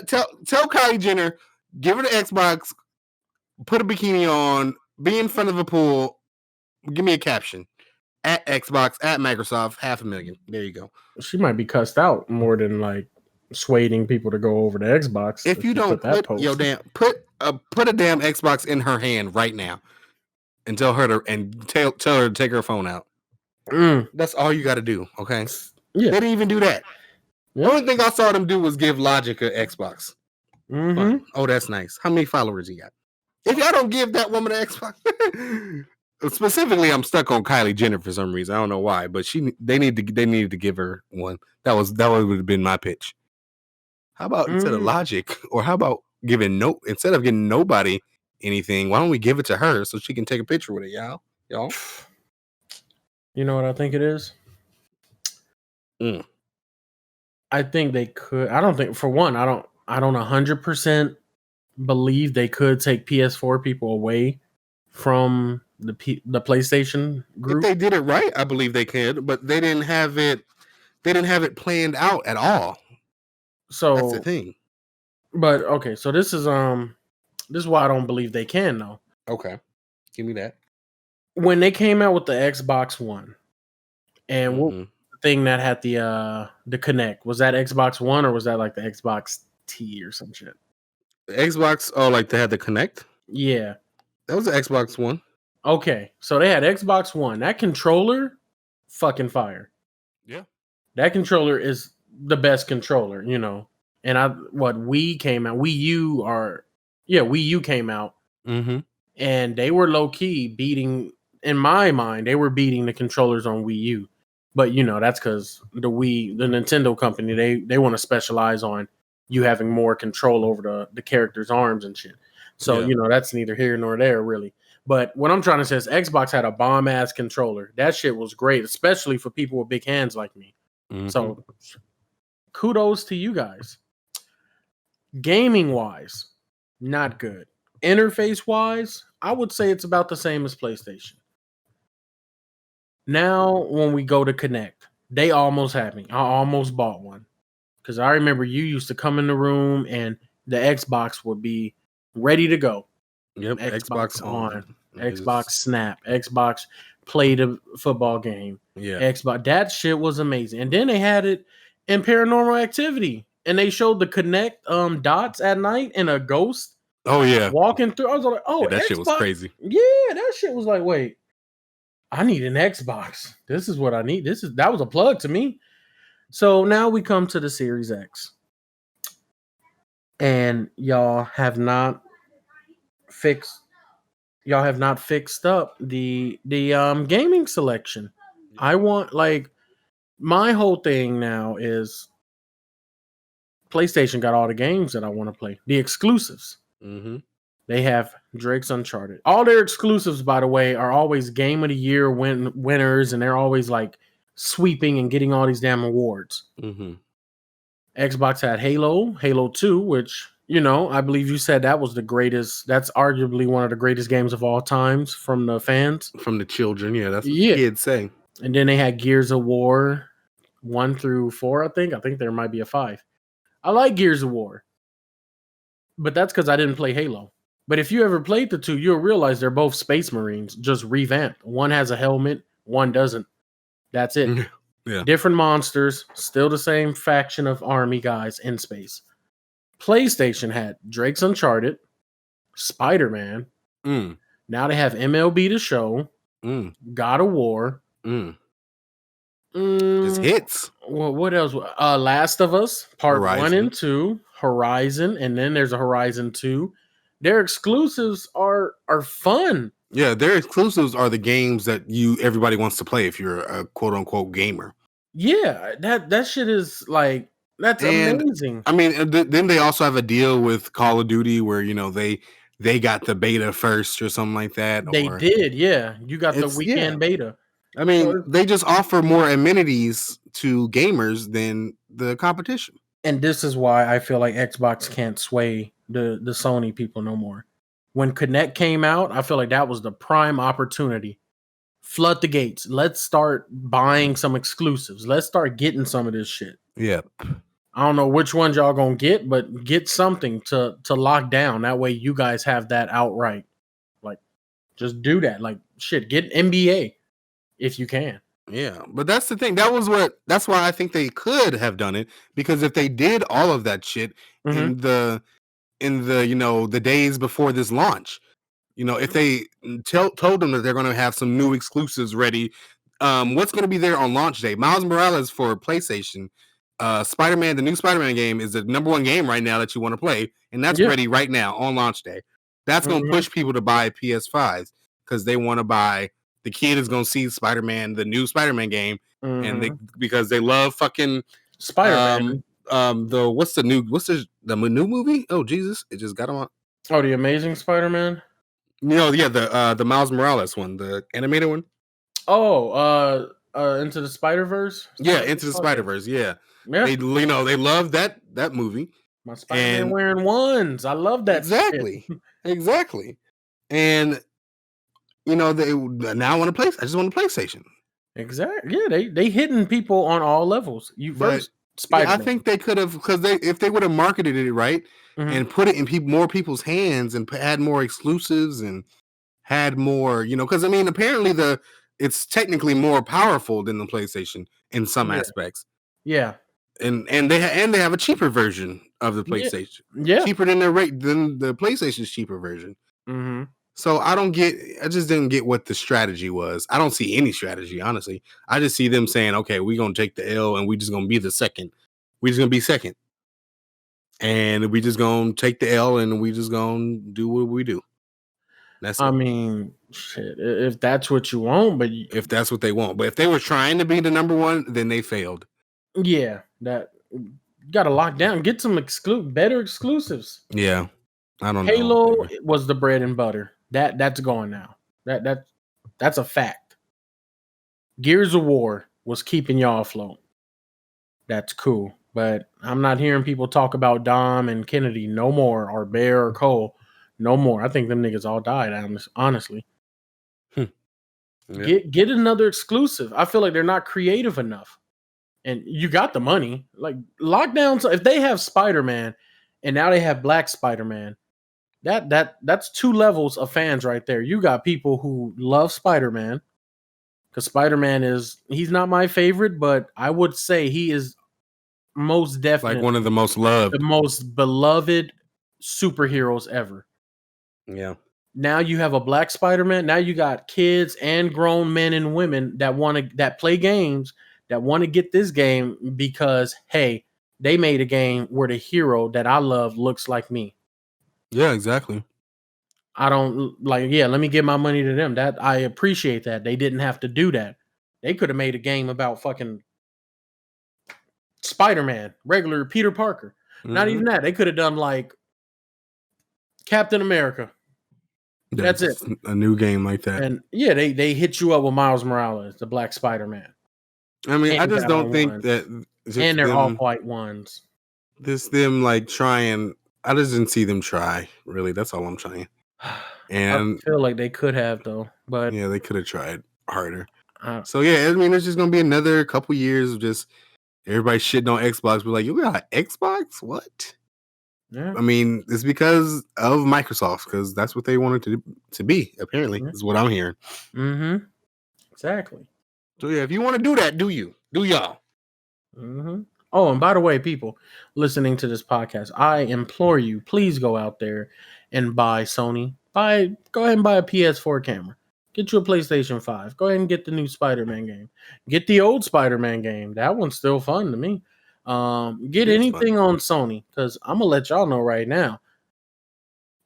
Tell Kylie Jenner, give her the Xbox, put a bikini on, be in front of a pool, give me a caption. At Xbox, at Microsoft, 500,000. There you go. She might be cussed out more than like swaying people to go over to Xbox. If you don't put a damn Xbox in her hand right now and tell her to take her phone out. That's all you got to do. Okay. Yeah. They didn't even do that. The only thing I saw them do was give Logic an Xbox. Oh, that's nice. How many followers you got? If y'all don't give that woman an Xbox, specifically, I'm stuck on Kylie Jenner for some reason. I don't know why, but they needed to give her one. That would have been my pitch. How about instead of Logic, or how about instead of giving nobody anything, why don't we give it to her so she can take a picture with it, y'all? You know what I think it is? I think they could. I don't think, for one, I don't 100% believe they could take PS4 people away from the PlayStation group. If they did it right, I believe they could, but they didn't have it. They didn't have it planned out at all. So that's the thing. But okay, so this is why I don't believe they can though. Okay, give me that. When they came out with the Xbox One, and what the thing that had the Kinect, was that Xbox One or was that like the Xbox T or some shit? The Xbox, like they had the Kinect? Yeah. That was the Xbox One. Okay, so they had Xbox One. That controller, fucking fire. Yeah. That controller is the best controller, you know. And Wii came out. Wii U came out. And they were low key beating, in my mind, they were beating the controllers on Wii U. But you know, that's because the Nintendo company, they want to specialize on you having more control over the character's arms and shit. So, you know, that's neither here nor there, really. But what I'm trying to say is Xbox had a bomb-ass controller. That shit was great, especially for people with big hands like me. So, kudos to you guys. Gaming-wise, not good. Interface-wise, I would say it's about the same as PlayStation. Now, when we go to Kinect, they almost had me. I almost bought one. Because I remember you used to come in the room and the Xbox would be ready to go. Yep, Xbox on. Xbox Snap. Xbox play the football game. Yeah. Xbox. That shit was amazing. And then they had it in Paranormal Activity. And they showed the Kinect dots at night and a ghost. Oh, yeah. Walking through. I was like, oh, that Xbox. Shit was crazy. Yeah, that shit was like, wait. I need an Xbox. This is what I need. That was a plug to me. So now we come to the Series X. And y'all have not fixed. Y'all have not fixed up the gaming selection. I want like my whole thing now is PlayStation got all the games that I want to play. The exclusives. Mm-hmm. They have Drake's Uncharted. All their exclusives, by the way, are always Game of the Year winners, and they're always like sweeping and getting all these damn awards. Mm-hmm. Xbox had Halo, Halo 2, which, I believe you said that was the greatest. That's arguably one of the greatest games of all times from the fans. From the children, yeah, that's what Yeah. the kids say. And then they had Gears of War 1 through 4, I think. I think there might be a 5. I like Gears of War, but that's because I didn't play Halo. But if you ever played the two, you'll realize they're both Space Marines, just revamped. One has a helmet, one doesn't. That's it. Yeah. Different monsters, still the same faction of army guys in space. PlayStation had Drake's Uncharted, Spider-Man. Mm. Now they have MLB The Show, God of War. Just hits. Well, what else? Last of Us Part Horizon. 1 and 2, Horizon, and then there's a Horizon 2. Their exclusives are fun. Yeah, their exclusives are the games that everybody wants to play if you're a quote unquote gamer. Yeah, that shit is like that's amazing. I mean, then they also have a deal with Call of Duty where they got the beta first or something like that. They did, yeah. You got the weekend beta. I mean, they just offer more amenities to gamers than the competition. And this is why I feel like Xbox can't sway the Sony people no more. When Kinect came out, I feel like that was the prime opportunity. Flood the gates. Let's start buying some exclusives. Let's start getting some of this shit. Yep. I don't know which ones y'all gonna get, but get something to lock down. That way you guys have that outright. Like, just do that. Like, shit, get NBA if you can. Yeah, but that's the thing. That's why I think they could have done it, because if they did all of that shit in the the days before this launch, if they told them that they're going to have some new exclusives ready, what's going to be there on launch day? Miles Morales for PlayStation, Spider-Man, the new Spider-Man game is the number one game right now that you want to play, and that's ready right now on launch day. That's going to push people to buy PS5s because they want to buy. The kid is going to see Spider-Man, the new Spider-Man game, and because they love fucking Spider-Man. What's the new movie? Oh Jesus, it just got on. Oh, the Amazing Spider-Man. The Miles Morales one, the animated one. Oh, Into the Spider-Verse. Yeah, Into the Spider-Verse. Yeah. They love that movie. My Spider-Man wearing ones. I love that. Exactly. And they now want to play. I just want a PlayStation. Exactly. Yeah, they hitting people on all levels. I think they could have, because if they would have marketed it right and put it in more people's hands and had more exclusives and had more, because I mean, apparently it's technically more powerful than the PlayStation in some aspects. Yeah. And they have a cheaper version of the PlayStation. Yeah. Cheaper than the PlayStation's cheaper version. Mm-hmm. So I just didn't get what the strategy was. I don't see any strategy, honestly. I just see them saying, okay, we're going to take the L and we're just going to be the second. We're just going to be second. And we just going to take the L and we just going to do what we do. I mean, shit, if that's what you want, but if that's what they want. But if they were trying to be the number one, then they failed. Yeah, that got to lock down. Get some better exclusives. Yeah. I don't know. Halo was the bread and butter. That's gone now. That's a fact. Gears of War was keeping y'all afloat. That's cool. But I'm not hearing people talk about Dom and Kennedy no more, or Bear or Cole no more. I think them niggas all died, honestly. Yeah. Get another exclusive. I feel like they're not creative enough. And you got the money. Like, lockdown. If they have Spider-Man and now they have Black Spider-Man, that's two levels of fans right there. You got people who love Spider-Man, because Spider-Man he's not my favorite, but I would say he is most definitely like one of the most loved, the most beloved superheroes ever. Yeah. Now you have a Black Spider-Man. Now you got kids and grown men and women that play games, that want to get this game because, hey, they made a game where the hero that I love looks like me. Yeah, exactly. I don't like. Yeah, let me give my money to them. That I appreciate that they didn't have to do that. They could have made a game about fucking Spider-Man, regular Peter Parker. Not Mm-hmm. even that. They could have done like Captain America. That's it. That's a new game like that. And yeah, they hit you up with Miles Morales, the Black Spider-Man, I mean, I and just got don't on think ones, that and just they're them, off-white ones. them like trying. I just didn't see them try. Really, that's all I'm saying. I And feel like they could have though, but yeah, they could have tried harder. uh, So yeah, I mean, it's just gonna be another couple years of just everybody shitting on Xbox. But like, you got Xbox? What? yeah, I mean, it's because of Microsoft, because that's what they wanted to be. Apparently, yeah. is what I'm hearing. Mm-hmm. Exactly. So yeah, if you want to do that, do y'all? Mm-hmm. Oh, and by the way, people listening to this podcast, I implore you, please go out there and buy Sony. Go ahead and buy a PS4 camera. Get you a PlayStation 5. Go ahead and get the new Spider-Man game. Get the old Spider-Man game. That one's still fun to me. Get It is fun. anything on Sony, because I'm gonna let y'all know right now.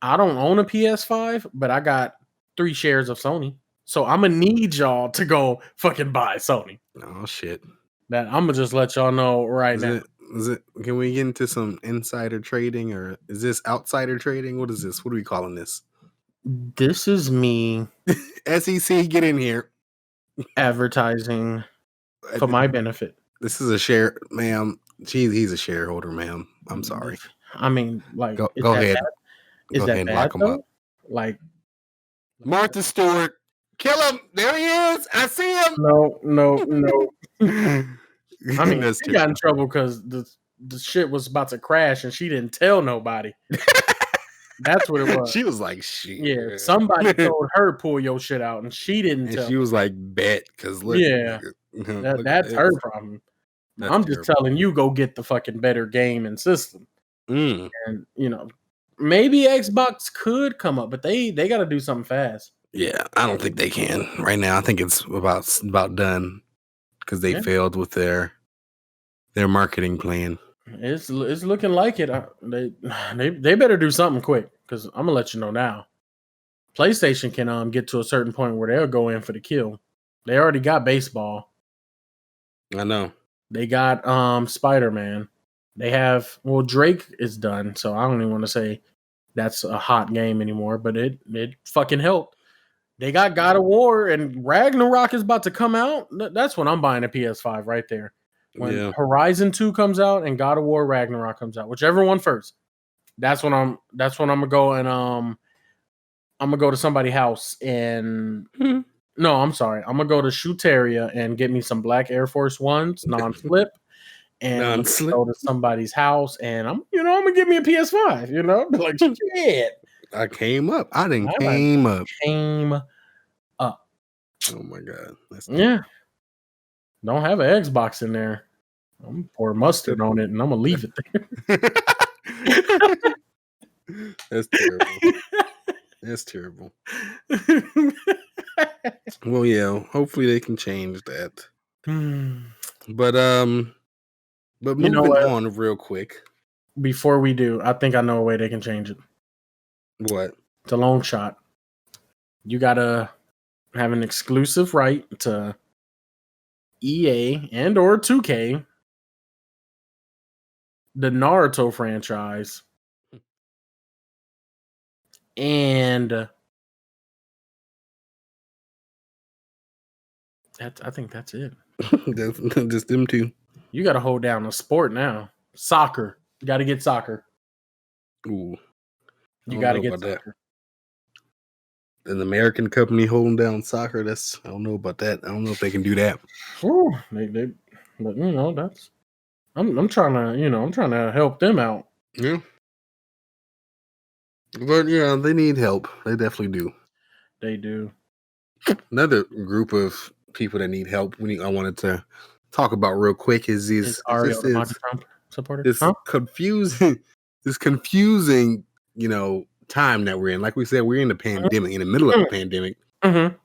I don't own a PS5, but I got 3 shares of Sony. So I'm gonna need y'all to go fucking buy Sony. Oh shit. That I'm gonna just let y'all know right Is now. it? Is it? Can we get into some insider trading, or is this outsider trading? What is this? What are we calling this? This is me SEC, get in here. advertising for my benefit. This is a share, ma'am. He's a shareholder, ma'am. I'm sorry. I mean, like, Go is go that ahead. bad? Is Go that ahead and bad lock him up. though? Like, Martha Stewart, kill him. There he is. I see him. no. I mean, That's she got in terrible. trouble because the shit was about to crash and she didn't tell nobody. That's what it was. She was like, shit. Yeah, somebody told her pull your shit out, and she didn't And tell. she was like, bet, because look, Yeah, look that's at her this. problem. That's I'm just terrible. telling you, go get the fucking better game and system. Mm. And maybe Xbox could come up, but they got to do something fast. Yeah, I don't think they can right now. I think it's about done because they Yeah. failed with their marketing plan. It's looking like it. They better do something quick, because I'm gonna let you know now. PlayStation can get to a certain point where they'll go in for the kill. They already got baseball. I know. They got Spider-Man. They have Drake is done, so I don't even want to say that's a hot game anymore, but it fucking helped. They got God of War, and Ragnarok is about to come out. That's when I'm buying a PS5 right there. When Yeah. Horizon 2 comes out and God of War Ragnarok comes out, whichever one first. That's when I'm gonna go and I'm gonna go to somebody's house and no, I'm sorry. I'm gonna go to Shuteria and get me some black Air Force Ones, non-slip. And I'm gonna go to somebody's house and I'm gonna get me a PS5, like shit. I came up. I didn't came up. Came up. Oh my god. Yeah. Don't have an Xbox in there. I'm gonna pour mustard on it and I'm gonna leave it there. That's terrible. That's terrible. Well, yeah. Hopefully they can change that. But moving on real quick. Before we do, I think I know a way they can change it. What? It's a long shot. You gotta have an exclusive right to EA and or 2K, the Naruto franchise, and I think that's it. That's just them two. You got to hold down a sport now. Soccer. You got to get soccer. Ooh. You got to get soccer. An American company holding down soccer. I don't know about that. I don't know if they can do that. Ooh, but that's. I'm trying to, I'm trying to help them out. Yeah. But yeah, they need help. They definitely do. They do. Another group of people that need help. I wanted to talk about real quick is Ario the Donald Trump supporter? This confusing, time that we're in. Like we said, we're in the pandemic, in the middle of the pandemic. Mm-hmm.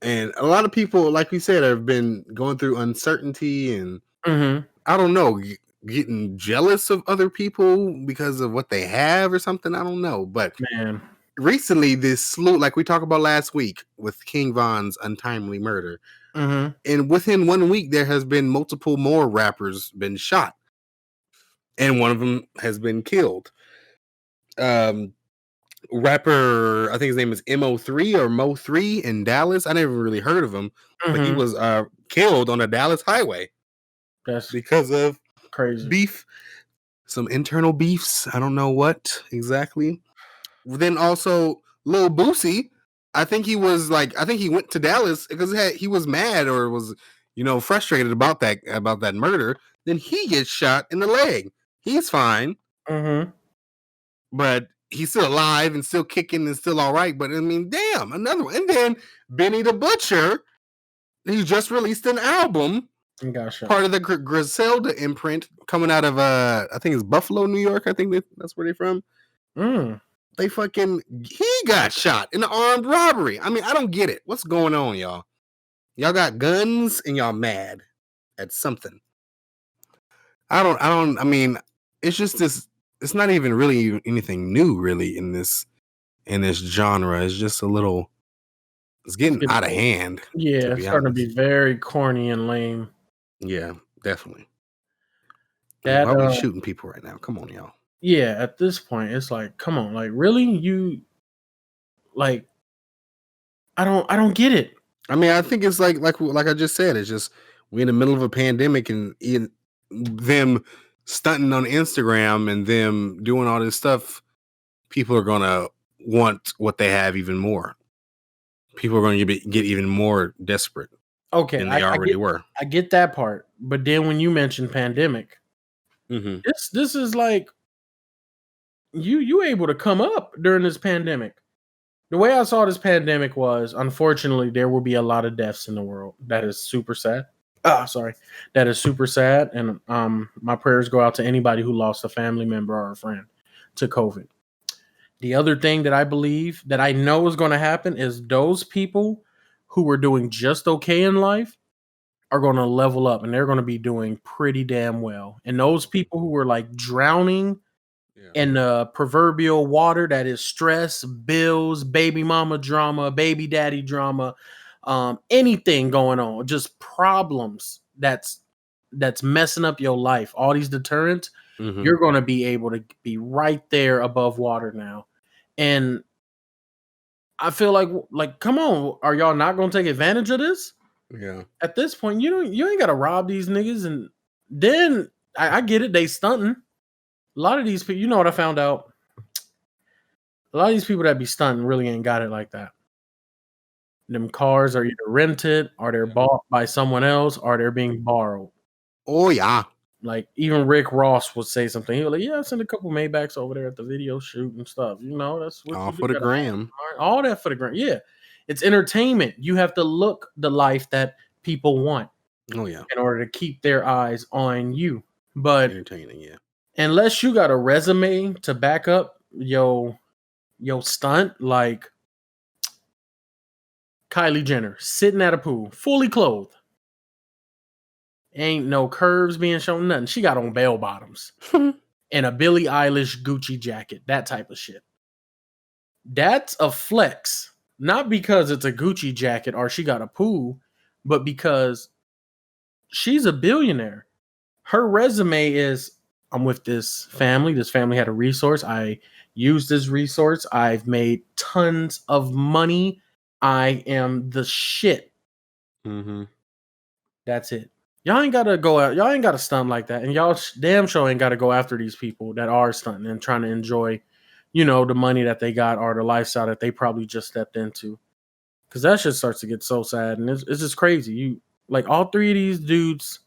And a lot of people, like we said, have been going through uncertainty and Mm-hmm. I don't know, getting jealous of other people because of what they have or something. I don't know. But man, recently this slew, like we talked about last week with King Von's untimely murder, Mm-hmm. and within 1 week there has been multiple more rappers been shot, and one of them has been killed. Rapper, I think his name is Mo3 or Mo3 in Dallas. I never really heard of him, but he Mm-hmm. was killed on a Dallas highway That's because of crazy. beef, some internal beefs. I don't know what exactly. Then also Lil Boosie, I think he went to Dallas because he was mad or was frustrated about that murder. Then he gets shot in the leg. He's fine, Mm-hmm. but he's still alive and still kicking and still all right. But I mean, damn, another one. And then Benny the Butcher, he just released an album, Gotcha. part of the Griselda imprint, coming out of I think it's Buffalo, New York. I think that's where they're from. He got shot in an armed robbery. I mean, I don't get it. What's going on, y'all? Y'all got guns and y'all mad at something. I mean, it's just this. It's not even really anything new, really, in this genre. It's just it's getting out of hand. Yeah, to it's be starting honest. to be very corny and lame. Yeah, definitely. That Why are we shooting people right now? Come on, y'all. yeah, at this point, it's like, come on, like really? You like I don't get it. I mean, I think it's like I just said, it's just we're in the middle of a pandemic and them stunting on Instagram and them doing all this stuff. People are gonna want what they have even more. People are going to get even more desperate Okay, than they already were. I get that part, but then when you mention pandemic, this is like you able to come up during this pandemic. The way I saw this pandemic was, unfortunately, there will be a lot of deaths in the world. That is super sad. Sorry, that is super sad, and my prayers go out to anybody who lost a family member or a friend to COVID. The other thing that I believe that I know is going to happen is those people who were doing just okay in life are going to level up and they're going to be doing pretty damn well. And those people who were like drowning in the proverbial water that is stress, bills, baby mama drama, baby daddy drama, anything going on, just problems that's messing up your life. All these deterrents, you're going to be able to be right there above water now. And I feel like come on, are y'all not going to take advantage of this? Yeah. At this point, you ain't got to rob these niggas. And then I get it, they stunting. A lot of these people, you know what I found out? A lot of these people that be stunting really ain't got it like that. Them cars are either rented, or they're bought by someone else, or they're being borrowed. Oh yeah. Like even Rick Ross would say something. He was like, "Yeah, I sent a couple Maybachs over there at the video shoot and stuff. You know, that's what All you for do. the gram. All that for the gram. Yeah, it's entertainment. You have to look the life that people want. Oh yeah. In order to keep their eyes on you. But entertaining, yeah. Unless you got a resume to back up your stunt, like Kylie Jenner sitting at a pool, fully clothed. Ain't no curves being shown, nothing. She got on bell bottoms and a Billie Eilish Gucci jacket, that type of shit. That's a flex. Not because it's a Gucci jacket or she got a pool, but because she's a billionaire. Her resume is, I'm with this family. This family had a resource. I used this resource. I've made tons of money. I am the shit. That's it. Y'all ain't gotta go out. Y'all ain't gotta stunt like that. And y'all damn sure ain't gotta go after these people that are stunting and trying to enjoy, the money that they got or the lifestyle that they probably just stepped into. Cause that shit starts to get so sad. And it's just crazy. You like all three of these dudes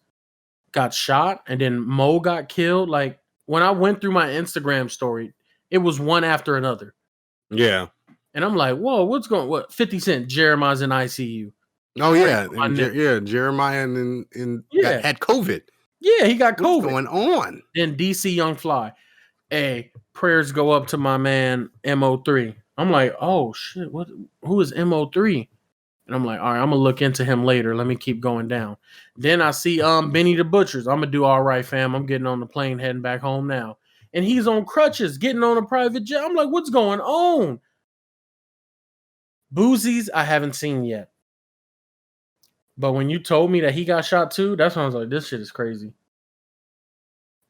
got shot and then Mo got killed. Like when I went through my Instagram story, it was one after another. Yeah. And I'm like, whoa, what 50 Cent, Jeremiah's in ICU. Oh yeah. Jeremiah had COVID. Yeah, he got COVID. What's going on? Then DC Young Fly. Hey, prayers go up to my man Mo3. I'm like, oh shit, who is Mo3? And I'm like, all right, I'm gonna look into him later. Let me keep going down. Then I see Benny the Butchers. I'm gonna do all right, fam. I'm getting on the plane heading back home now. And he's on crutches, getting on a private jet. I'm like, what's going on? Boosie's, I haven't seen yet. But when you told me that he got shot too, that's when I was like, this shit is crazy.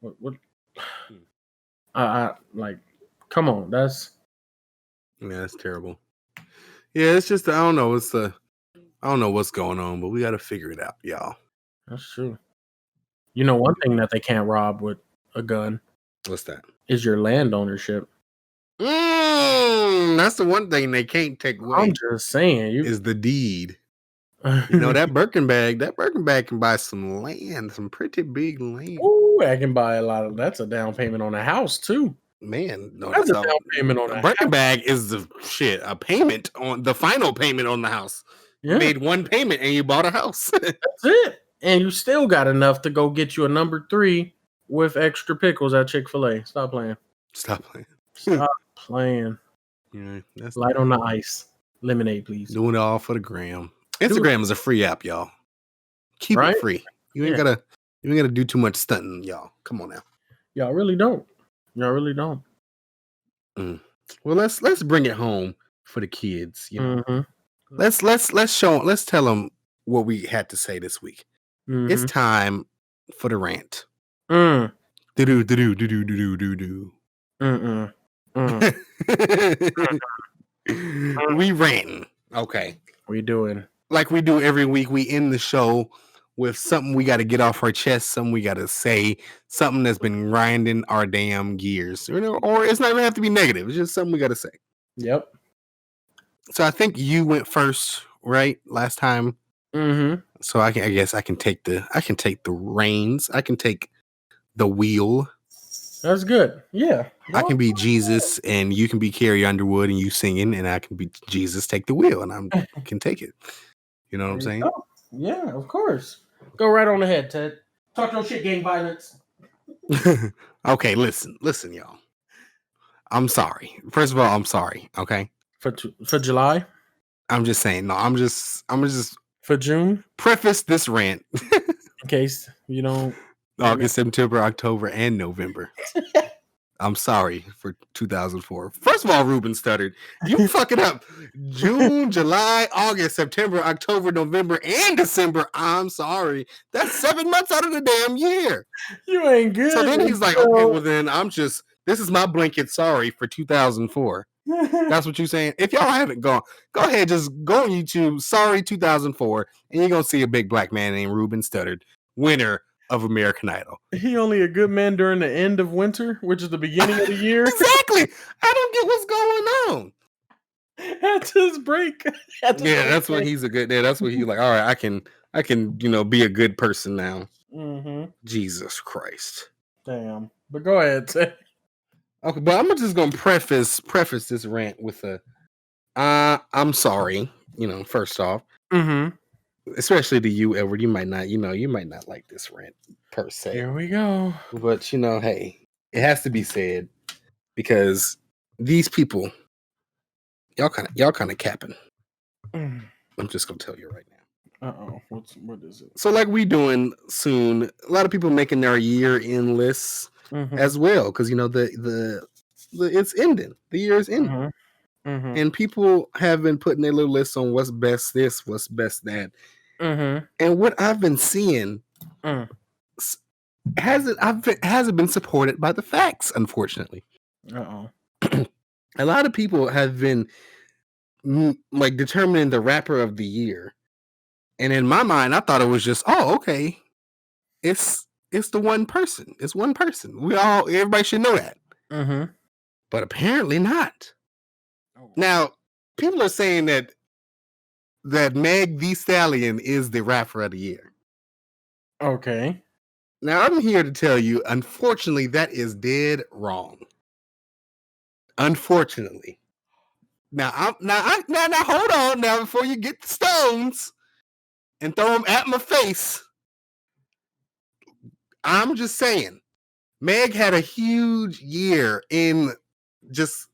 What? Like, come on, that's terrible. Yeah, it's just I don't know. I don't know what's going on, but we got to figure it out, y'all. That's true. You know, one thing that they can't rob with a gun. What's that? Is your land ownership. That's the one thing they can't take away. I'm just saying, is the deed. You know, that Birkin bag can buy some land, some pretty big land. Ooh, I can buy a lot of. That's a down payment on a house too. Man, no, that's a down payment on a Birkin bag is a payment on the final payment on the house. Yeah. You made one payment and you bought a house. That's it. And you still got enough to go get you a number 3 with extra pickles at Chick-fil-A. Stop playing. Stop playing. Stop playing. Yeah, that's light on the ice. Lemonade, please. Doing it all for the gram. Instagram is a free app, y'all. Keep it free. You ain't gotta do too much stunting, y'all. Come on now. Y'all really don't. Well, let's bring it home for the kids. You know, let's tell them what we had to say this week. It's time for the rant. Do do do do do do do do. We ranting. Okay. We doing like we do every week. We end the show with something we got to get off our chest, something we got to say, something that's been grinding our damn gears. You know, or it's not even have to be negative. It's just something we got to say. Yep. So I think you went first, right? Last time. So I guess I can take the reins. I can take the wheel. That's good. Yeah. I can be Jesus and you can be Carrie Underwood and you singing, and I can be Jesus, take the wheel, and I can take it. You know what I'm saying? Yeah, of course. Go right on ahead, Ted. Talk your shit, gang violence. Okay, listen, y'all. I'm sorry. First of all, I'm sorry. Okay. For July. I'm just saying. No, I'm just for June. Preface this rant in case you don't. August, September, October, and November. I'm sorry for 2004. First of all, Ruben stuttered. You fucking up. June, July, August, September, October, November, and December. I'm sorry. That's 7 months out of the damn year. You ain't good. So then he's like, okay, well then this is my blanket sorry for 2004. That's what you're saying? If y'all haven't gone, go ahead, just go on YouTube, sorry 2004, and you're going to see a big black man named Ruben Studdard, winner of American Idol. He only a good man during the end of winter, which is the beginning of the year. Exactly. I don't get what's going on. That's his break. That's what he's a good. Yeah, that's what he's like. All right, I can, be a good person now. Jesus Christ. Damn. But go ahead, Ted. Okay, but I'm just gonna preface this rant with I'm sorry. First off. Especially to you, Edward, you might not like this rant per se. Here we go. But hey, it has to be said because these people, y'all kind of capping. I'm just gonna tell you right now. What is it? So like we doing soon, a lot of people making their year-end lists as well because the it's ending. The year is ending. And people have been putting their little lists on what's best this, what's best that. And what I've been seeing hasn't been supported by the facts, unfortunately. A lot of people have been like determining the rapper of the year, and in my mind, I thought it was just, okay, it's the one person. It's one person. Everybody should know that. But apparently not. Now, people are saying that Meg Thee Stallion is the rapper of the year. Okay. Now, I'm here to tell you, unfortunately, that is dead wrong. Unfortunately. Now, hold on now before you get the stones and throw them at my face. I'm just saying, Meg had a huge year in just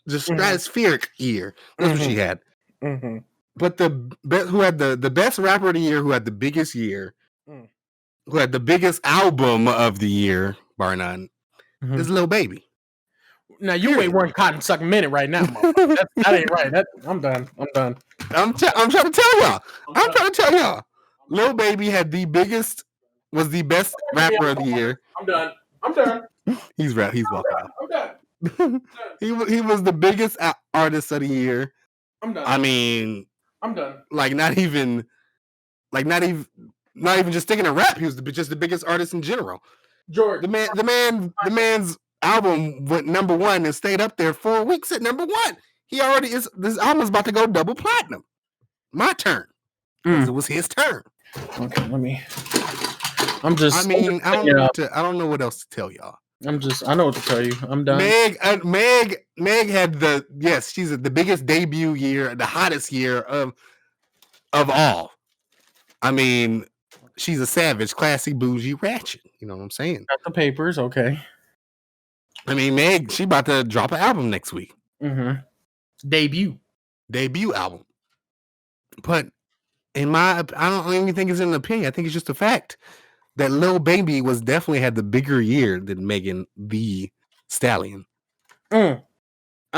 stratospheric year. That's what she had. But who had the best rapper of the year, who had the biggest year, who had the biggest album of the year, bar none, is Lil Baby. Now you ain't one cotton sucking minute right now, motherfucker. That ain't right. I'm done. I'm trying to tell y'all. I'm trying to tell y'all. Lil Baby was the best rapper of the year. I'm done. He's walking out. I'm done. he was the biggest artist of the year. I'm done. I mean, I'm done. Like not even just sticking to rap. He was just the biggest artist in general. George, the man's album went number 1 and stayed up there 4 weeks at number 1. He already is. This album's about to go double platinum. My turn, because it was his turn. Okay, let me. I don't know what else to tell y'all. I know what to tell you. I'm done. Meg had she's the biggest debut year, the hottest year of all. I mean, she's a savage, classy, bougie, ratchet. You know what I'm saying? Got the papers, okay. I mean, Meg, she about to drop an album next week. Mm-hmm. Debut album. But I don't even think it's an opinion. I think it's just a fact that Lil Baby definitely had the bigger year than Megan Thee Stallion. I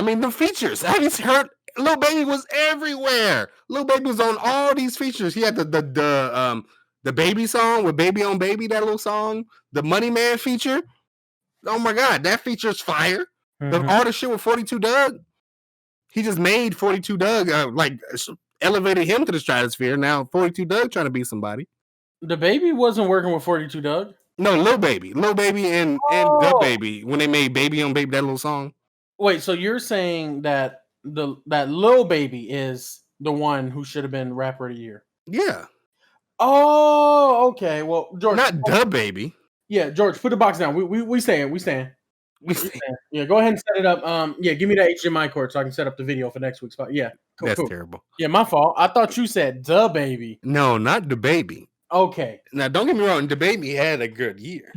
mean, the features. Have you heard? Lil Baby was everywhere. Lil Baby was on all these features. He had the Baby song with Baby on Baby, that little song. The Money Man feature. Oh my God, that feature's fire. All the shit with 42 Doug. He just made 42 Doug, elevated him to the stratosphere. Now 42 Doug trying to be somebody. The Baby wasn't working with 42 Doug. No, Lil Baby and the Baby when they made Baby on Baby, that little song. Wait, so you're saying that that Lil Baby is the one who should have been rapper of the year? Yeah. Oh, okay. Well, George, not the Baby. Yeah, George, put the box down. We stand. Yeah, go ahead and set it up. Give me that HDMI cord so I can set up the video for next week's spot. Yeah, cool. Terrible. Yeah, my fault. I thought you said the Baby. No, not the Baby. Okay. Now, don't get me wrong. The Baby had a good year.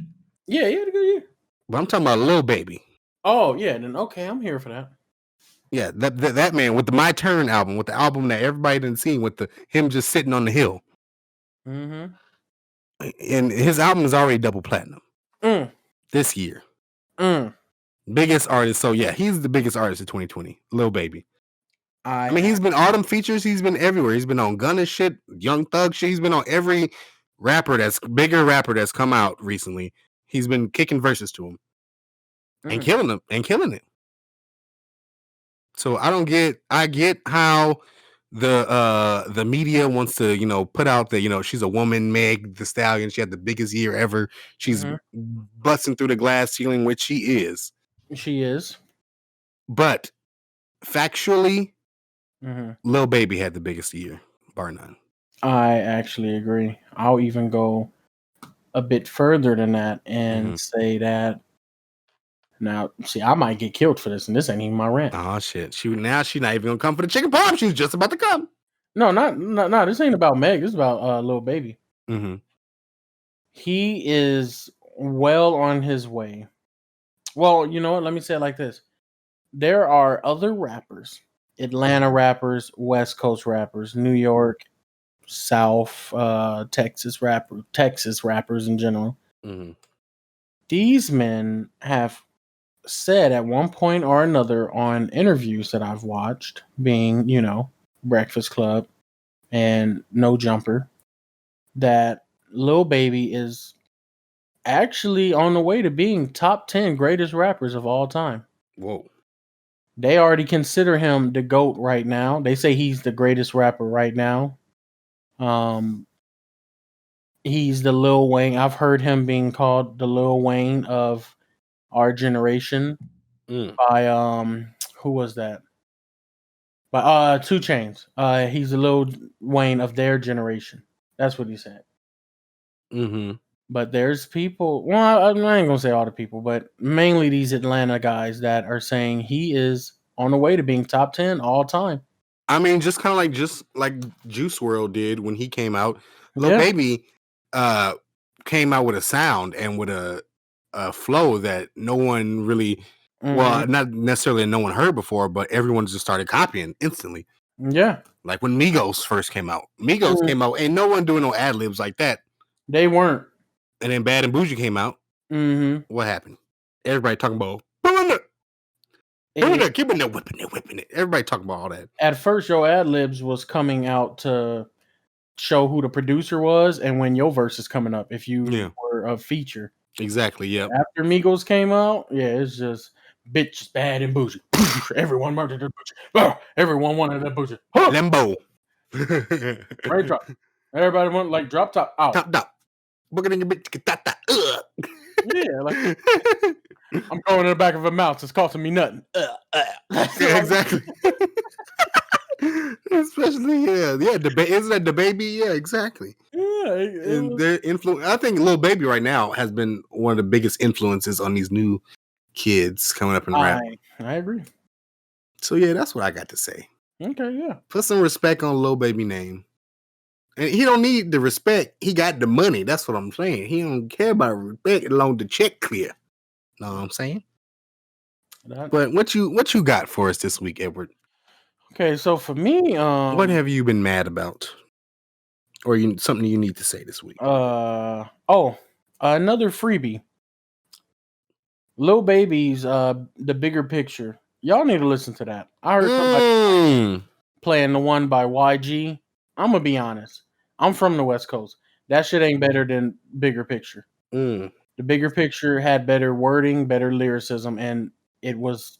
Yeah, he had a good year. But I'm talking about Lil Baby. Oh yeah, then okay, I'm here for that. Yeah, that man with the My Turn album, with the album that everybody didn't see, with him just sitting on the hill. Mm-hmm. And his album is already double platinum this year. Biggest artist. So yeah, he's the biggest artist of 2020. Lil Baby. I mean, he's been all them features. He's been everywhere. He's been on Gunna shit, Young Thug shit. He's been on every bigger rapper that's come out recently. He's been kicking verses to him and killing them and killing it. So I get how the media wants to, put out that, she's a woman, Meg Thee Stallion. She had the biggest year ever. She's busting through the glass ceiling, which she is. She is. But factually, Lil Baby had the biggest year, bar none. I actually agree. I'll even go a bit further than that and say that. Now, see, I might get killed for this, and this ain't even my rant. Oh shit! She's not even gonna come for the chicken parm. She was just about to come. No, not. This ain't about Meg. This is about Lil Baby. He is well on his way. Well, you know what? Let me say it like this: there are other rappers, Atlanta rappers, West Coast rappers, New York, South, Texas rappers in general. These men have said at one point or another on interviews that I've watched, being, Breakfast Club and No Jumper, that Lil Baby is actually on the way to being top 10 greatest rappers of all time. Whoa. They already consider him the GOAT right now. They say he's the greatest rapper right now. He's the Lil Wayne. I've heard him being called the Lil Wayne of our generation by who was that? By 2 Chainz. He's the Lil Wayne of their generation. That's what he said. But there's people. Well, I ain't gonna say all the people, but mainly these Atlanta guys that are saying he is on the way to being top 10 all time. I mean, just kind of like Juice WRLD did when he came out. Lil Baby came out with a sound and with a flow that no one really, well, not necessarily no one heard before, but everyone just started copying instantly. Yeah. Like when Migos first came out. Migos came out, ain't no one doing no ad libs like that. They weren't. And then Bad and Bougie came out. What happened? Everybody talking about Keep it, whipping it. Everybody talking about all that. At first, your ad libs was coming out to show who the producer was and when your verse is coming up if you were a feature. Exactly. Yep. After Migos came out, it's just bitch bad and bougie. Everyone murdered their bougie. Everyone wanted that bougie. Limbo. Right drop. Everybody want like drop top out. Top. Look at your bitch. Yeah, like I'm going in the back of a mouse. It's costing me nothing. Yeah, exactly. Especially isn't that the baby? Yeah, exactly. Yeah, and their influence. I think Lil Baby right now has been one of the biggest influences on these new kids coming up in rap. I agree. So yeah, that's what I got to say. Okay, yeah. Put some respect on Lil Baby name. And he don't need the respect. He got the money. That's what I'm saying. He don't care about respect as long as the check clear. Know what I'm saying? But what you got for us this week, Edward? Okay, so for me, what have you been mad about? Or something you need to say this week? Another freebie. Lil Baby's The Bigger Picture. Y'all need to listen to that. I heard somebody playing the one by YG. I'm gonna be honest. I'm from the West Coast. That shit ain't better than Bigger Picture. The Bigger Picture had better wording, better lyricism, and it was.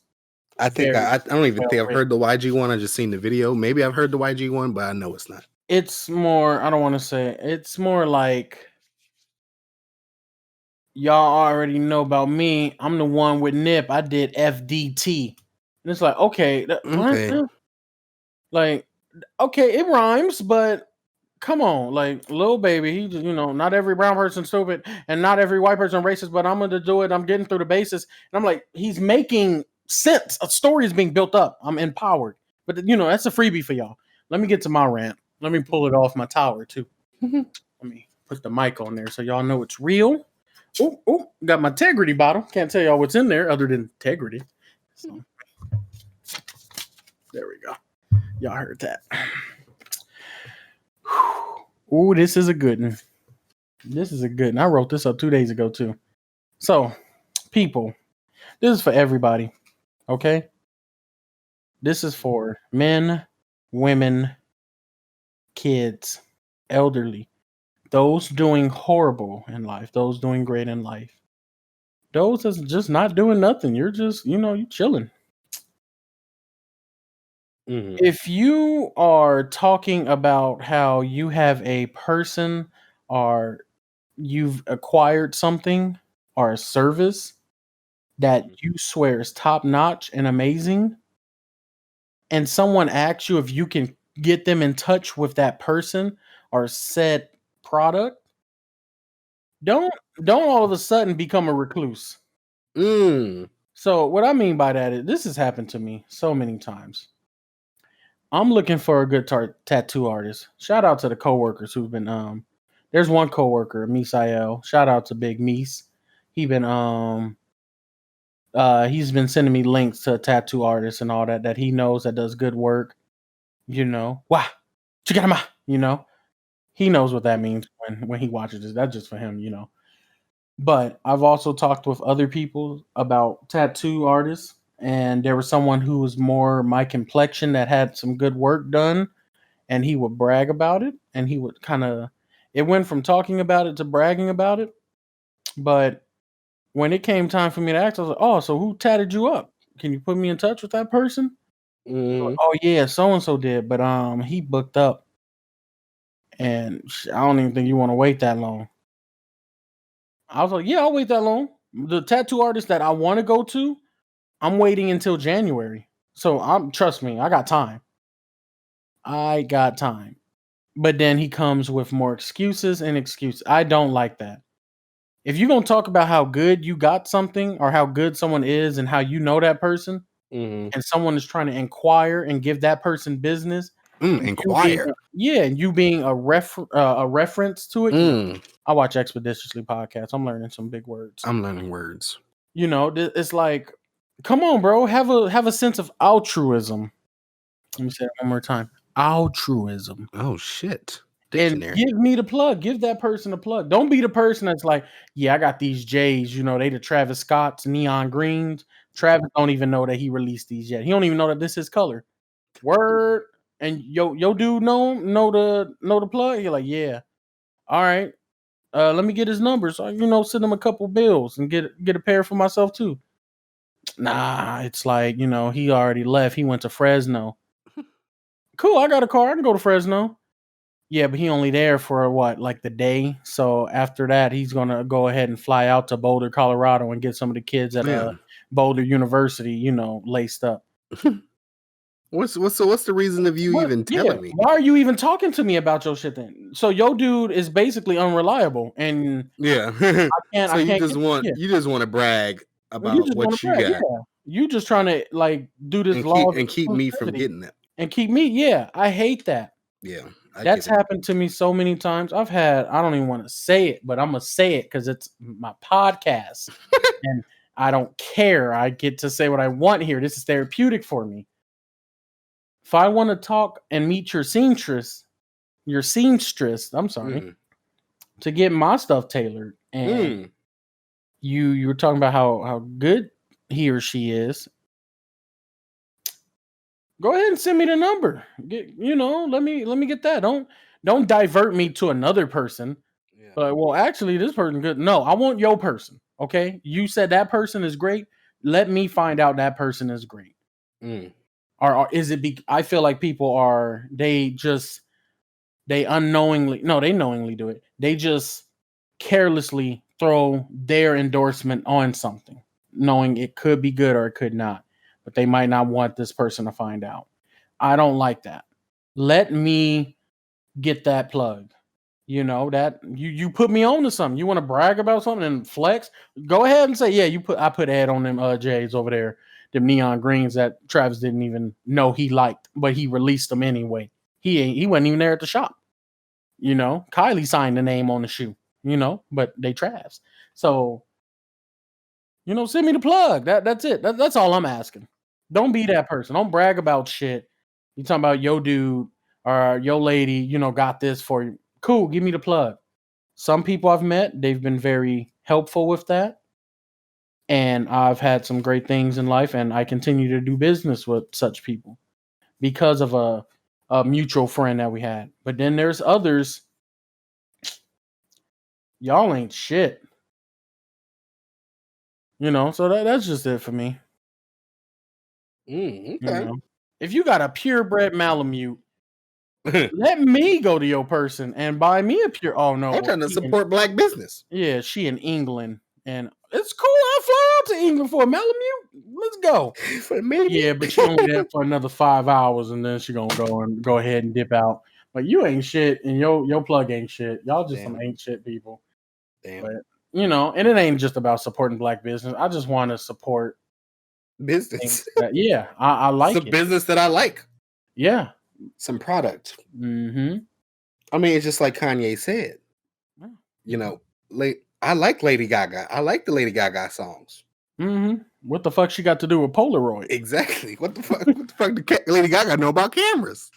I think I don't even think I've heard the YG one. I just seen the video. Maybe I've heard the YG one, but I know it's not. It's more. I don't want to say. It's more like y'all already know about me. I'm the one with Nip. I did FDT, and it's like okay. Like okay, it rhymes, but come on, like Lil Baby, he just, not every brown person stupid and not every white person racist, but I'm gonna do it. I'm getting through the basis, and I'm like, he's making sense. A story is being built up. I'm empowered, but that's a freebie for y'all. Let me get to my rant. Let me pull it off my tower too. Let me put the mic on there so y'all know it's real. Oh, got my integrity bottle. Can't tell y'all what's in there other than integrity. So there we go. Y'all heard that. Ooh, this is a good one. This is a good one. I wrote this up 2 days ago, too. So, people, this is for everybody, okay? This is for men, women, kids, elderly, those doing horrible in life, those doing great in life, those that's just not doing nothing. You're just, you chilling. Mm-hmm. If you are talking about how you have a person or you've acquired something or a service that you swear is top notch and amazing, and someone asks you if you can get them in touch with that person or said product, don't all of a sudden become a recluse. So what I mean by that is this has happened to me so many times. I'm looking for a good tattoo artist. Shout out to the coworkers who've been there's one coworker, Misael. Shout out to Big Mies. He's been sending me links to tattoo artists and all that he knows that does good work. Wah, he knows what that means when he watches this. That's just for him, But I've also talked with other people about tattoo artists, and there was someone who was more my complexion that had some good work done, and he would brag about it, and he would it went from talking about it to bragging about it. But when it came time for me to ask, I was like, oh, so who tatted you up? Can you put me in touch with that person? Like, oh yeah, so-and-so did, but he booked up, and I don't even think you want to wait that long. I was like, yeah, I'll wait that long. The tattoo artist that I want to go to, I'm waiting until January. So trust me, I got time. But then he comes with more excuses and excuses. I don't like that. If you're going to talk about how good you got something or how good someone is and how you know that person, and someone is trying to inquire and give that person business, inquire. You being a reference to it. I watch Expeditiously podcasts. I'm learning some big words. I'm learning words. It's like, come on, bro. Have a sense of altruism. Let me say it one more time. Altruism. Oh shit. stitch in and there. give me the plug. Give that person a plug. Don't be the person that's like, yeah, I got these J's. You know, they the Travis Scott's neon greens. Travis don't even know that he released these yet. He don't even know that this is his color. Word. And yo dude know the plug. You're like, yeah. All right. Let me get his number. So send him a couple bills and get a pair for myself too. Nah, it's like, he already left. He went to Fresno. Cool, I got a car. I can go to Fresno. Yeah, but he only there for what, like the day. So after that, he's gonna go ahead and fly out to Boulder, Colorado, and get some of the kids at Yeah. Boulder University, laced up. What's the reason of you What? even Yeah. telling me? Why are you even talking to me about your shit then? So your dude is basically unreliable, and Yeah. So I you can't just get want yeah. you just want to brag You about just want to what you brag, got yeah. You just trying to like do this and law keep of and keep me from exclusivity getting that. and keep me. Yeah, I hate that. Yeah, I That's get it. happened to me so many times. I don't even want to say it, but I'm gonna say it because it's my podcast, and I don't care. I get to say what I want here. This is therapeutic for me. If I want to talk and meet your seamstress, I'm sorry, Mm. to get my stuff tailored, and Mm. you were talking about how good he or she is. Go ahead and send me the number. Let me get that. Don't divert me to another person. Yeah. Like, well, actually, this person good. No, I want your person. Okay, you said that person is great. Let me find out that person is great. Mm. Or is it? I feel like people are. They unknowingly. No, they knowingly do it. They just carelessly throw their endorsement on something, knowing it could be good or it could not. But they might not want this person to find out. I don't like that. Let me get that plug. That you put me on to something. You want to brag about something and flex? Go ahead and say, yeah, I put ad on them J's over there, them neon greens that Travis didn't even know he liked, but he released them anyway. He wasn't even there at the shop. Kylie signed the name on the shoe, but they Travs. So, send me the plug. That's it. That's all I'm asking. Don't be that person. Don't brag about shit. You talking about yo dude or yo lady, got this for you. Cool, give me the plug. Some people I've met, they've been very helpful with that. And I've had some great things in life, and I continue to do business with such people because of a mutual friend that we had. But then there's others, y'all ain't shit. So that's just it for me. Okay. If you got a purebred Malamute, let me go to your person and buy me a pure. Oh no, I'm trying to support black business. yeah, she in England, and it's cool. I'll fly out to England for a Malamute. Let's go. Maybe. Yeah, but she only there for another 5 hours, and then she gonna go ahead and dip out. But you ain't shit, and your plug ain't shit. Y'all just some Damn. ain't shit people. Damn. But and it ain't just about supporting black business. I just want to support Business. things that, yeah, I like Some it. business that I like. Yeah. Some product. Mm-hmm. I mean, it's just like Kanye said. I like Lady Gaga. I like the Lady Gaga songs. Mm-hmm. What the fuck she got to do with Polaroid? Exactly. What the fuck? What the fuck did Lady Gaga know about cameras?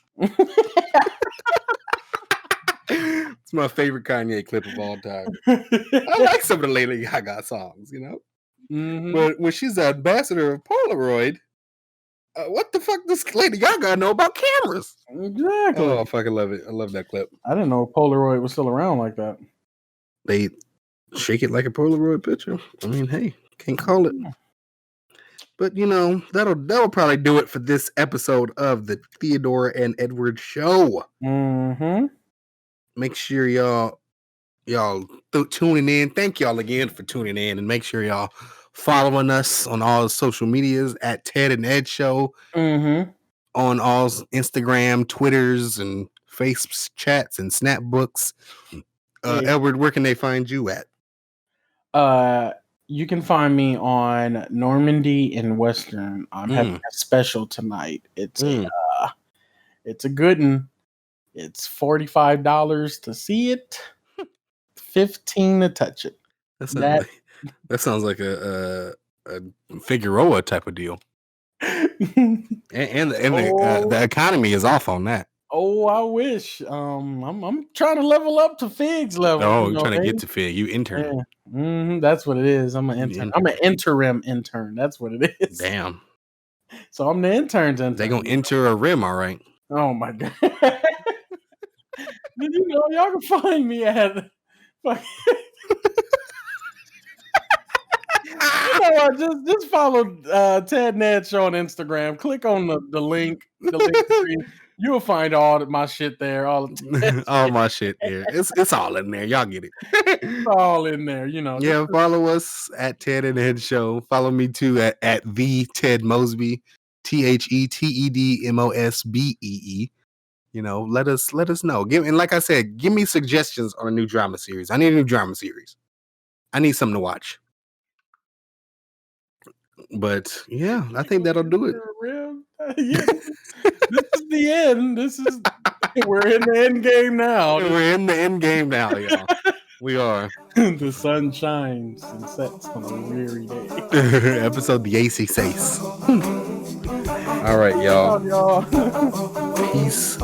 It's my favorite Kanye clip of all time. I like some of the Lady Gaga songs, Mm-hmm. But when she's the ambassador of Polaroid, what the fuck does Lady Gaga know about cameras? Exactly. Oh, I fucking love it. I love that clip. I didn't know Polaroid was still around like that. They shake it like a Polaroid picture. I mean, hey, can't call it. But that'll probably do it for this episode of the Theodore and Edward Show. Mm-hmm. Make sure y'all tuning in. Thank y'all again for tuning in, and make sure y'all following us on all social medias at Ted and Ed Show. Mm-hmm. On all Instagram, Twitters, and Face chats and Snapbooks. Edward, where can they find you at? You can find me on Normandy and Western. I'm having a special tonight. It's a good one. It's $45 to see it, $15 to touch it. That sounds like a Figueroa type of deal. And the economy is off on that. Oh, I wish. I'm trying to level up to Fig's level. Oh, You you're know, trying to get man. to Fig. You intern. Yeah. That's what it is. I'm an You intern. I'm an intern. interim intern. That's what it is. Damn. So I'm the intern's They intern. gonna enter a rim, all right. Oh my god. Y'all can find me at fuck- what? Just follow Ted Ned Show on Instagram. Click on the link tree. You'll find all of my shit there. All the Ted's All shit my shit there. It's all in there. Y'all get it. all in there. Yeah, follow us at Ted and Ed Show. Follow me too at the Ted Mosby, TheTedMosbee. Let us know. And like I said, give me suggestions on a new drama series. I need a new drama series. I need something to watch. But yeah, I think that'll do it. Yeah, this is the end. We're in the end game now. We're in the end game now, y'all. We are. The sun shines and sets on a weary day. Episode the AC Sace. All right, y'all. Y'all. Peace.